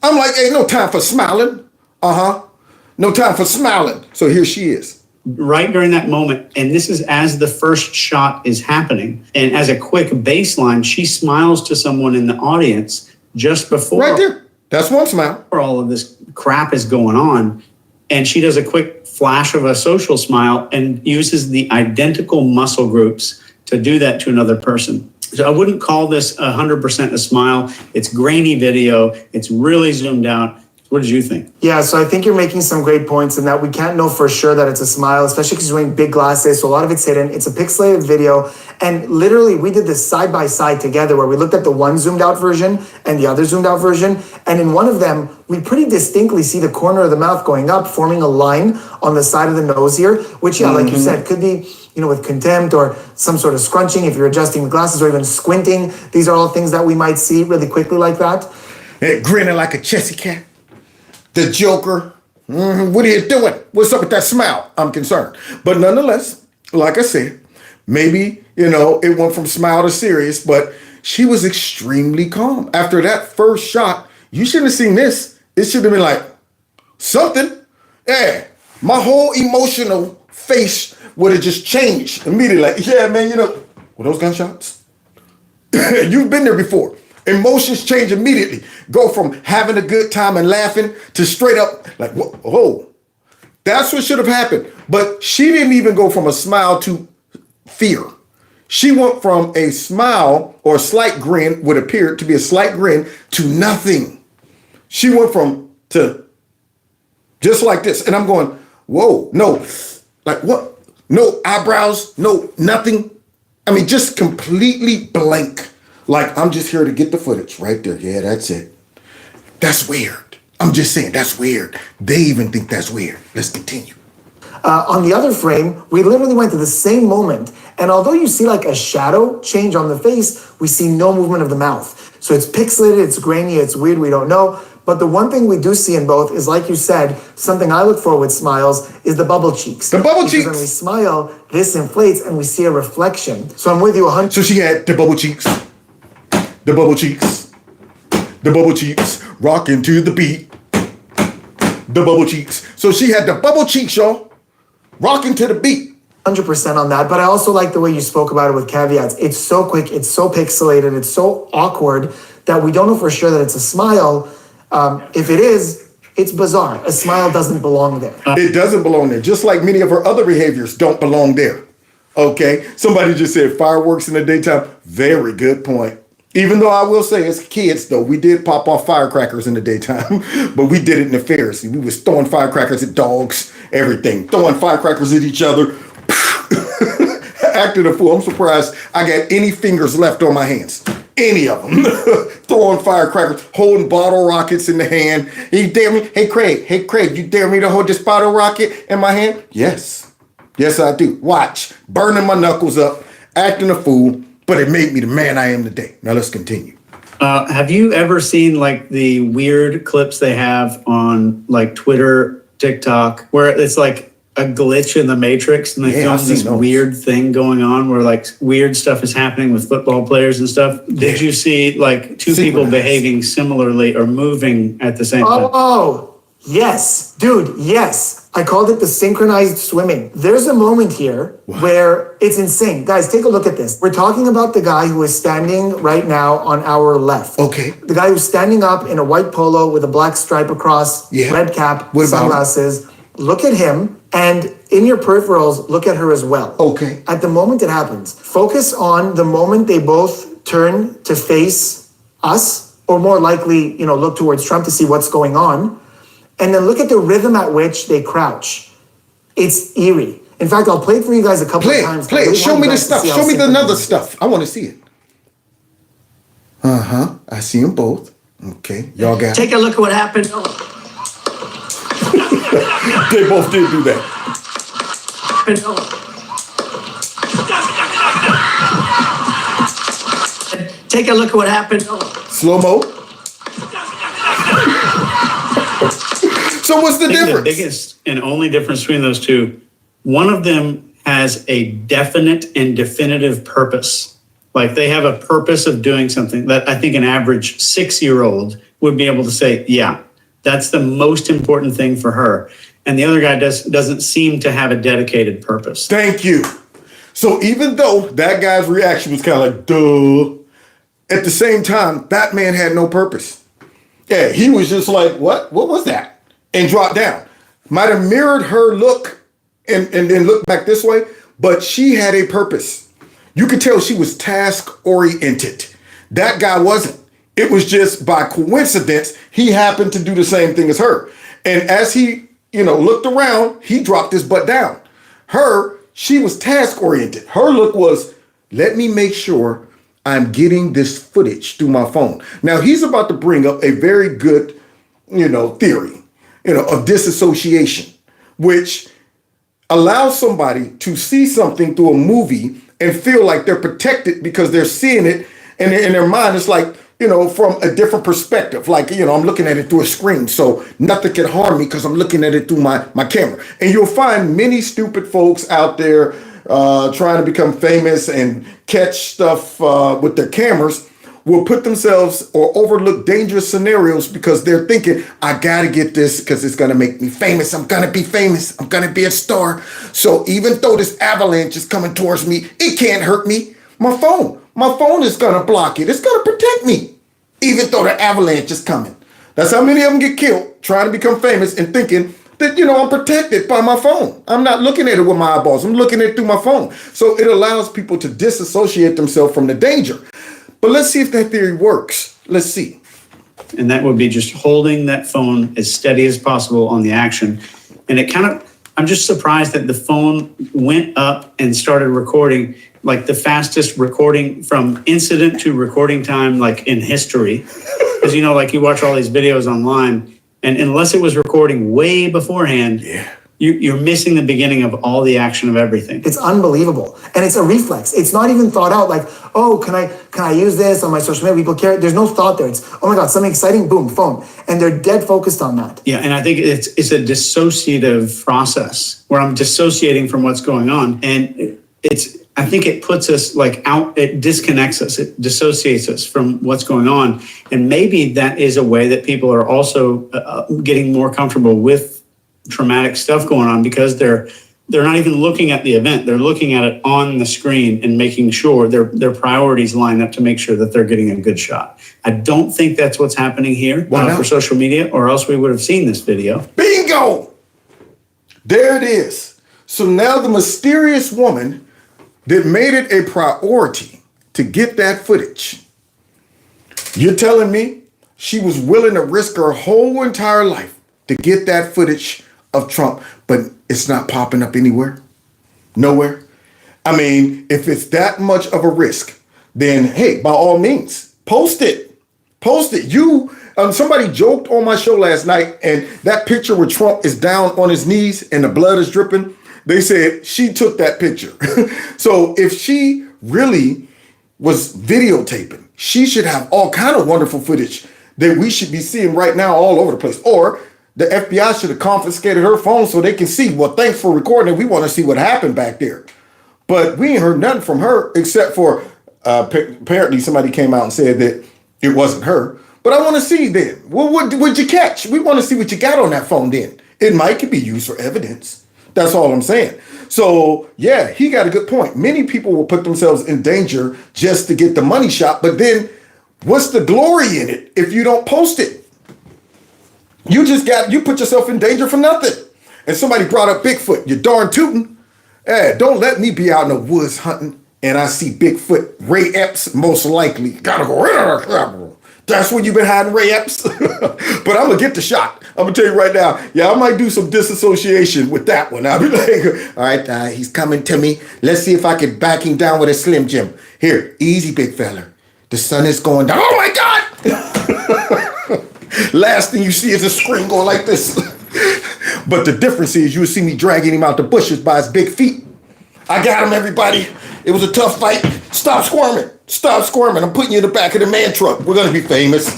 I'm like, ain't no time for smiling. No time for smiling. So here she is. Right during that moment, and this is as the first shot is happening, and as a quick baseline, she smiles to someone in the audience just before. Right there. That's one smile. All of this crap is going on, and she does a quick flash of a social smile and uses the identical muscle groups to do that to another person. So I wouldn't call this 100% a smile. It's grainy video. It's really zoomed out. What did you think? Yeah, so I think you're making some great points in that we can't know for sure that it's a smile, especially because you're wearing big glasses, so a lot of it's hidden. It's a pixelated video, and literally we did this side by side together where we looked at the one zoomed out version and the other zoomed out version, and in one of them, we pretty distinctly see the corner of the mouth going up, forming a line on the side of the nose here, which, yeah, like you said, could be, you know, with contempt or some sort of scrunching if you're adjusting the glasses or even squinting. These are all things that we might see really quickly like that. And grinning like a chessy cat. The Joker. What are you doing? What's up with that smile? I'm concerned. But nonetheless, like I said, maybe, you know, it went from smile to serious, but she was extremely calm. After that first shot, you shouldn't have seen this. It should have been like, something. Yeah, my whole emotional face would have just changed immediately. Like, yeah, man, you know, were those gunshots? You've been there before. Emotions change immediately. Go from having a good time and laughing to straight up like, whoa. That's what should have happened. But she didn't even go from a smile to fear. She went from a smile or a slight grin, would appear to be a slight grin, to nothing. She went from to just like this. And I'm going, whoa, no. Like what? No eyebrows, no nothing. I mean, just completely blank. Like, I'm just here to get the footage right there. Yeah, that's it. That's weird. I'm just saying, that's weird. They even think that's weird. Let's continue. On the other frame, we literally went to the same moment. And although you see like a shadow change on the face, we see no movement of the mouth. So it's pixelated, it's grainy, it's weird, we don't know. But the one thing we do see in both is, like you said, something I look for with smiles is the bubble cheeks. The bubble cheeks. When we smile, this inflates and we see a reflection. So I'm with you 100%. So she had the bubble cheeks. The bubble cheeks, the bubble cheeks, rocking to the beat, the bubble cheeks. So she had the bubble cheeks, y'all, rocking to the beat. 100% on that, but I also like the way you spoke about it with caveats. It's so quick, it's so pixelated, it's so awkward that we don't know for sure that it's a smile. If it is, it's bizarre. A smile doesn't belong there. It doesn't belong there, just like many of her other behaviors don't belong there. Okay, somebody just said fireworks in the daytime. Very good point. Even though I will say, as kids, though, we did pop off firecrackers in the daytime, but we did it nefariously. We was throwing firecrackers at dogs, everything, throwing firecrackers at each other, acting a fool. I'm surprised I got any fingers left on my hands, any of them. Throwing firecrackers, holding bottle rockets in the hand. You dare me? Hey, Craig, you dare me to hold this bottle rocket in my hand? Yes, I do. Watch, burning my knuckles up, acting a fool. But it made me the man I am today. Now let's continue. Have you ever seen like the weird clips they have on like Twitter, TikTok, where it's like a glitch in the matrix and they film this weird thing going on where like weird stuff is happening with football players and stuff? Did you see like two people behaving similarly or moving at the same time? Oh, yes, dude, yes. I called it the synchronized swimming. There's a moment here where it's insane. Guys, take a look at this. We're talking about the guy who is standing right now on our left. Okay. The guy who's standing up in a white polo with a black stripe across, red cap, sunglasses. Look at him, and in your peripherals, look at her as well. Okay. At the moment it happens, focus on the moment they both turn to face us, or more likely, look towards Trump to see what's going on, and then look at the rhythm at which they crouch. It's eerie. In fact, I'll play it for you guys a couple of times. Play it. Show me the stuff. Show me the other synchronized stuff. I want to see it. I see them both. Okay, y'all got Take a look at what happened. They both did do that. Take a look at what happened. Slow mo. So what's the I think difference? the biggest and only difference between those two, one of them has a definite and definitive purpose. Like they have a purpose of doing something that I think an average 6-year-old would be able to say, yeah, that's the most important thing for her. And the other guy doesn't seem to have a dedicated purpose. Thank you. So even though that guy's reaction was kind of like, duh, at the same time, that man had no purpose. Yeah, he was just like, what? What was that? And dropped down. Might have mirrored her look and then looked back this way, but she had a purpose. You could tell she was task-oriented. That guy wasn't. It was just by coincidence, he happened to do the same thing as her. And as he, looked around, he dropped his butt down. She was task-oriented. Her look was, let me make sure I'm getting this footage through my phone. Now, he's about to bring up a very good, theory, of disassociation, which allows somebody to see something through a movie and feel like they're protected because they're seeing it, and in their mind, it's like, from a different perspective. Like, I'm looking at it through a screen, so nothing can harm me because I'm looking at it through my camera. And you'll find many stupid folks out there trying to become famous and catch stuff with their cameras will put themselves or overlook dangerous scenarios because they're thinking, I gotta get this because it's gonna make me famous. I'm gonna be famous. I'm gonna be a star. So even though this avalanche is coming towards me, it can't hurt me. My phone is gonna block it. It's gonna protect me, even though the avalanche is coming. That's how many of them get killed trying to become famous and thinking that, I'm protected by my phone. I'm not looking at it with my eyeballs. I'm looking at it through my phone. So it allows people to disassociate themselves from the danger. But let's see if that theory works. Let's see. And that would be just holding that phone as steady as possible on the action. And I'm just surprised that the phone went up and started recording, like the fastest recording from incident to recording time, like in history. Because, like you watch all these videos online, and unless it was recording way beforehand, you're missing the beginning of all the action of everything. It's unbelievable. And it's a reflex. It's not even thought out like, oh, can I use this on my social media? People care. There's no thought there. It's, oh my God, something exciting, boom, phone. And they're dead focused on that. Yeah, and I think it's a dissociative process where I'm dissociating from what's going on. And I think it puts us out, it disconnects us, it dissociates us from what's going on. And maybe that is a way that people are also getting more comfortable with traumatic stuff going on because they're not even looking at the event. They're looking at it on the screen and making sure their priorities line up to make sure that they're getting a good shot. I don't think that's what's happening here for social media, or else we would have seen this video. Bingo! There it is. So now the mysterious woman that made it a priority to get that footage, you're telling me she was willing to risk her whole entire life to get that footage of Trump, but it's not popping up anywhere? Nowhere? I mean, if it's that much of a risk, then hey, by all means, post it. Post it. Somebody joked on my show last night, and that picture where Trump is down on his knees and the blood is dripping, they said she took that picture. So if she really was videotaping, she should have all kind of wonderful footage that we should be seeing right now all over the place. Or the FBI should have confiscated her phone so they can see, well, thanks for recording it. We want to see what happened back there. But we ain't heard nothing from her except for apparently somebody came out and said that it wasn't her. But I want to see then. Well, what'd you catch? We want to see what you got on that phone then. It might could be used for evidence. That's all I'm saying. So, yeah, he got a good point. Many people will put themselves in danger just to get the money shot. But then what's the glory in it if you don't post it? You put yourself in danger for nothing. And somebody brought up Bigfoot. You're darn tootin'. Hey, don't let me be out in the woods hunting and I see Bigfoot, Ray Epps, most likely, gotta go. That's when you've been hiding Ray Epps. But I'm gonna get the shot. I'm gonna tell you right now, yeah, I might do some disassociation with that one. I'll be like, all right, he's coming to me. Let's see if I can back him down with a Slim Jim. Here, easy, big fella. The sun is going down. Oh my God! Last thing you see is a screen going like this. But the difference is you'll see me dragging him out the bushes by his big feet. I got him, everybody. It was a tough fight. Stop squirming. Stop squirming. I'm putting you in the back of the man truck. We're going to be famous.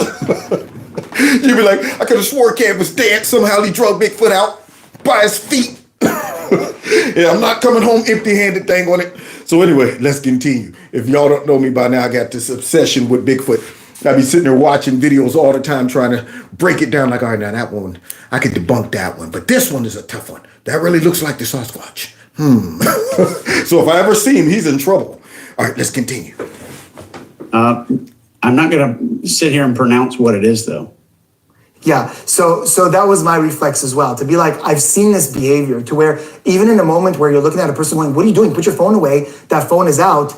You'll be like, I could have swore Cam was dead. Somehow he drug Bigfoot out by his feet. Yeah, I'm not coming home empty-handed, thing on it. So anyway, let's continue. If y'all don't know me by now, I got this obsession with Bigfoot. I be sitting there watching videos all the time trying to break it down like, all right, now that one, I could debunk that one. But this one is a tough one. That really looks like the Sasquatch. So if I ever see him, he's in trouble. All right, let's continue. I'm not going to sit here and pronounce what it is, though. Yeah, so that was my reflex as well, to be like, I've seen this behavior to where even in a moment where you're looking at a person going, what are you doing? Put your phone away. That phone is out.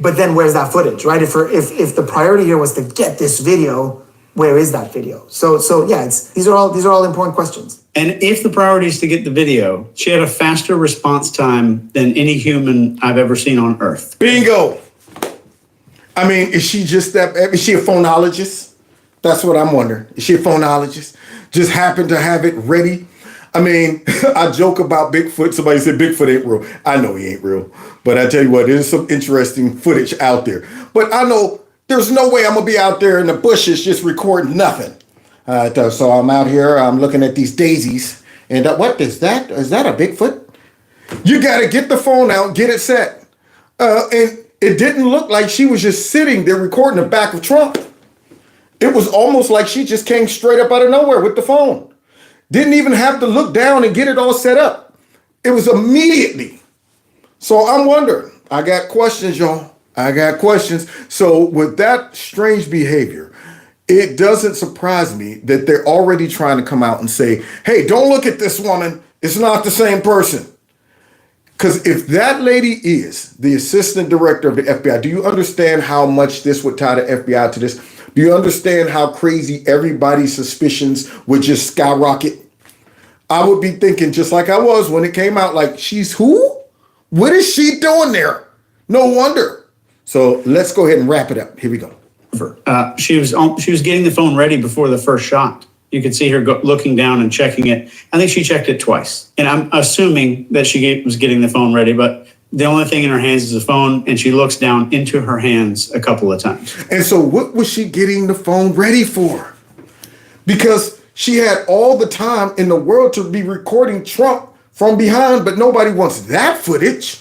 But then where's that footage, right? If the priority here was to get this video, where is that video? So yeah, these are all important questions. And if the priority is to get the video, she had a faster response time than any human I've ever seen on Earth. Bingo. I mean, is she just that? Is she a phonologist? That's what I'm wondering. Is she a phonologist? Just happened to have it ready? I mean, I joke about Bigfoot. Somebody said Bigfoot ain't real. I know he ain't real. But I tell you what, there's some interesting footage out there. But I know there's no way I'm going to be out there in the bushes just recording nothing. So I'm out here, I'm looking at these daisies. And what is that? Is that a Bigfoot? You got to get the phone out, get it set. And it didn't look like she was just sitting there recording the back of Trump. It was almost like she just came straight up out of nowhere with the phone. Didn't even have to look down and get it all set up. It was immediately. So I'm wondering, I got questions, y'all. I got questions. So with that strange behavior, it doesn't surprise me that they're already trying to come out and say, hey, don't look at this woman. It's not the same person. Because if that lady is the assistant director of the FBI, do you understand how much this would tie the FBI to this? Do you understand how crazy everybody's suspicions would just skyrocket? I would be thinking just like I was when it came out, like, she's who? What is she doing there? No wonder. So let's go ahead and wrap it up. Here we go. She was getting the phone ready before the first shot. You could see her looking down and checking it. I think she checked it twice. And I'm assuming that she was getting the phone ready, but the only thing in her hands is a phone, and she looks down into her hands a couple of times. And so what was she getting the phone ready for? Because she had all the time in the world to be recording Trump from behind, but nobody wants that footage.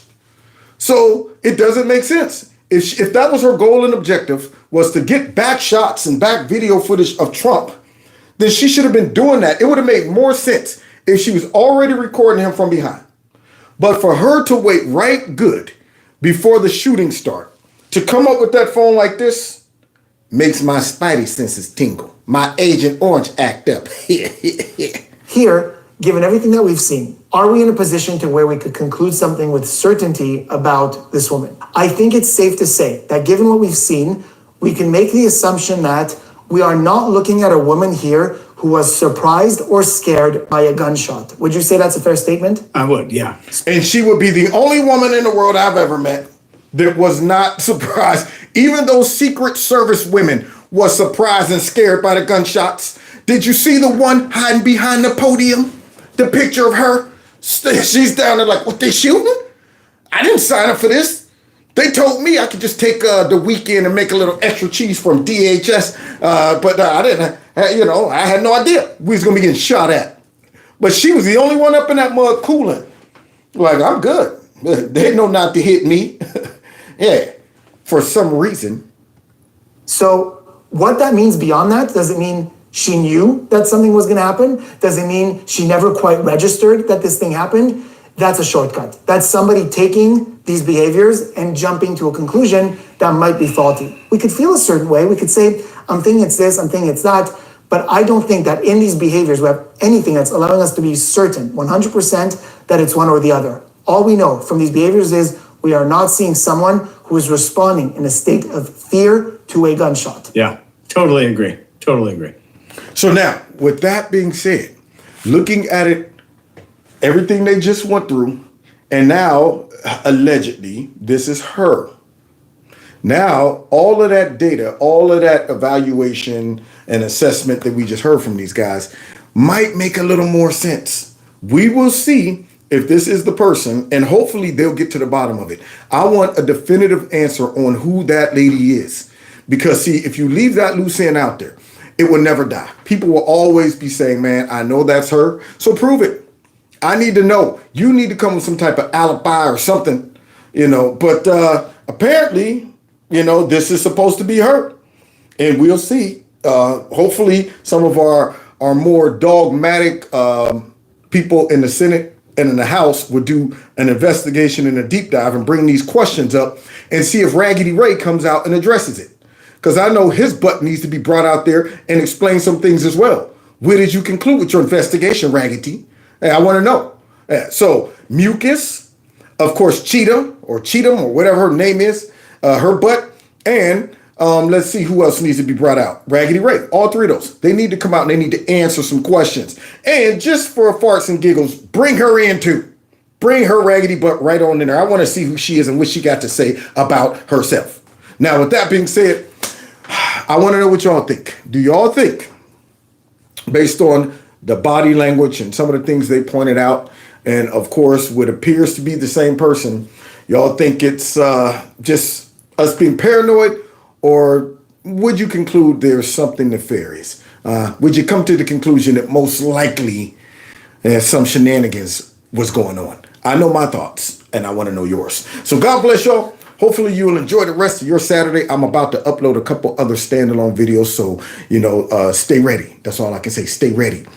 So it doesn't make sense. If that was her goal and objective, was to get back shots and back video footage of Trump, then she should have been doing that. It would have made more sense if she was already recording him from behind. But for her to wait right good before the shooting start to come up with that phone like this makes my spidey senses tingle. My Agent Orange act up. Here, given everything that we've seen, are we in a position to where we could conclude something with certainty about this woman? I think it's safe to say that given what we've seen, we can make the assumption that we are not looking at a woman here who was surprised or scared by a gunshot. Would you say that's a fair statement? I would, yeah. And she would be the only woman in the world I've ever met that was not surprised. Even those Secret Service women was surprised and scared by the gunshots. Did you see the one hiding behind the podium? The picture of her? She's down there like, what, they shooting? I didn't sign up for this. They told me I could just take the weekend and make a little extra cheese from DHS, but I didn't, I had no idea we was gonna be getting shot at. But she was the only one up in that mud cooling. Like, I'm good. They know not to hit me. Yeah, for some reason. So what that means beyond that, does it mean she knew that something was gonna happen? Does it mean she never quite registered that this thing happened? That's a shortcut. That's somebody taking these behaviors and jumping to a conclusion that might be faulty. We could feel a certain way. We could say, I'm thinking it's this, I'm thinking it's that. But I don't think that in these behaviors we have anything that's allowing us to be certain, 100%, that it's one or the other. All we know from these behaviors is we We are not seeing someone who is responding in a state of fear to a gunshot. Yeah, totally agree. Totally agree. So now, with that being said, looking at it, everything they just went through, and now, allegedly, this is her. Now, all of that data, all of that evaluation and assessment that we just heard from these guys might make a little more sense. We will see if this is the person, and hopefully they'll get to the bottom of it. I want a definitive answer on who that lady is. Because, see, if you leave that loose end out there, it will never die. People will always be saying, man, I know that's her, so prove it. I need to know. You need to come with some type of alibi or something, But apparently, this is supposed to be her. And we'll see. Hopefully, some of our more dogmatic people in the Senate and in the House would do an investigation and a deep dive and bring these questions up and see if Raggedy Ray comes out and addresses it. Because I know his butt needs to be brought out there and explain some things as well. Where did you conclude with your investigation, Raggedy? Hey, I want to know. So, Mucus, of course, Cheatham or whatever her name is, her butt, and let's see who else needs to be brought out. Raggedy Ray, all three of those. They need to come out and they need to answer some questions. And just for farts and giggles, bring her in too. Bring her raggedy butt right on in there. I want to see who she is and what she got to say about herself. Now, with that being said, I want to know what y'all think. Do y'all think, based on the body language and some of the things they pointed out, and of course, what appears to be the same person, y'all think it's just us being paranoid, or would you conclude there's something nefarious? Would you come to the conclusion that most likely some shenanigans was going on? I know my thoughts, and I want to know yours. So God bless y'all. Hopefully you will enjoy the rest of your Saturday. I'm about to upload a couple other standalone videos, so stay ready. That's all I can say. Stay ready.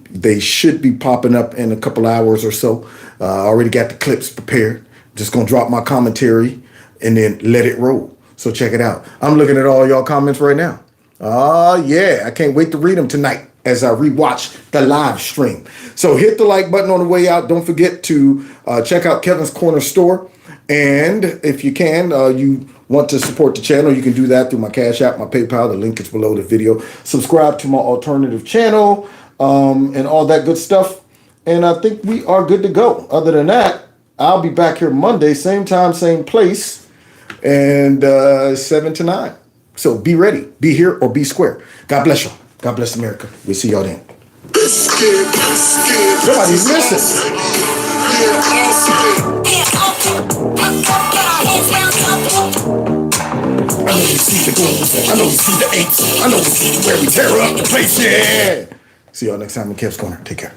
They should be popping up in a couple hours or so. I already got the clips prepared. Just gonna drop my commentary and then let it roll. So check it out. I'm looking at all y'all comments right now. Yeah, I can't wait to read them tonight as I rewatch the live stream. So hit the like button on the way out. Don't forget to check out Kevin's Corner Store. And if you can, you want to support the channel, you can do that through my Cash App, my PayPal. The link is below the video. Subscribe to my alternative channel and all that good stuff. And I think we are good to go. Other than that, I'll be back here Monday, same time, same place, and 7 to 9. So be ready. Be here or be square. God bless y'all. God bless America. We'll see y'all then. Nobody's missing. I know you see the goons. I know you see the apes. I know you see where we tear up the place. Yeah. See y'all next time in Kev's Corner. Take care.